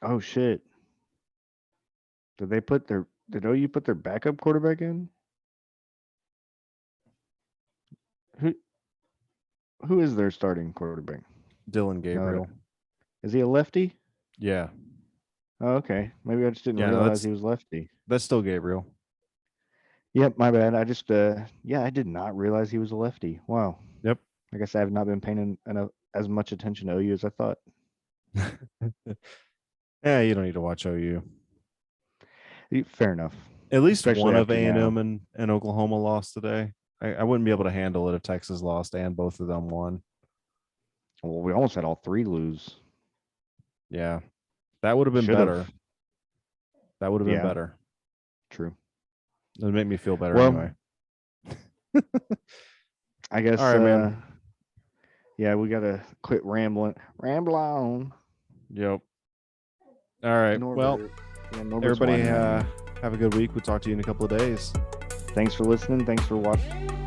Oh shit! Did OU put their backup quarterback in? Who is their starting quarterback? Dylan Gabriel. Is he a lefty? Yeah. Oh, okay. Maybe I just didn't realize he was lefty. That's still Gabriel. Yep, my bad. I just I did not realize he was a lefty. Wow. Yep. I guess I have not been paying as much attention to OU as I thought. Yeah, you don't need to watch OU. Fair enough. At least one of A&M and Oklahoma lost today. I wouldn't be able to handle it if Texas lost and both of them won. Well, we almost had all three lose. Yeah. That would have been better. That would have been better. True. It would make me feel better anyway. I guess. All right, man. Yeah, we got to quit rambling. Ramble on. Yep. All right. Norbert. Everybody have a good week. We'll talk to you in a couple of days. Thanks for listening. Thanks for watching.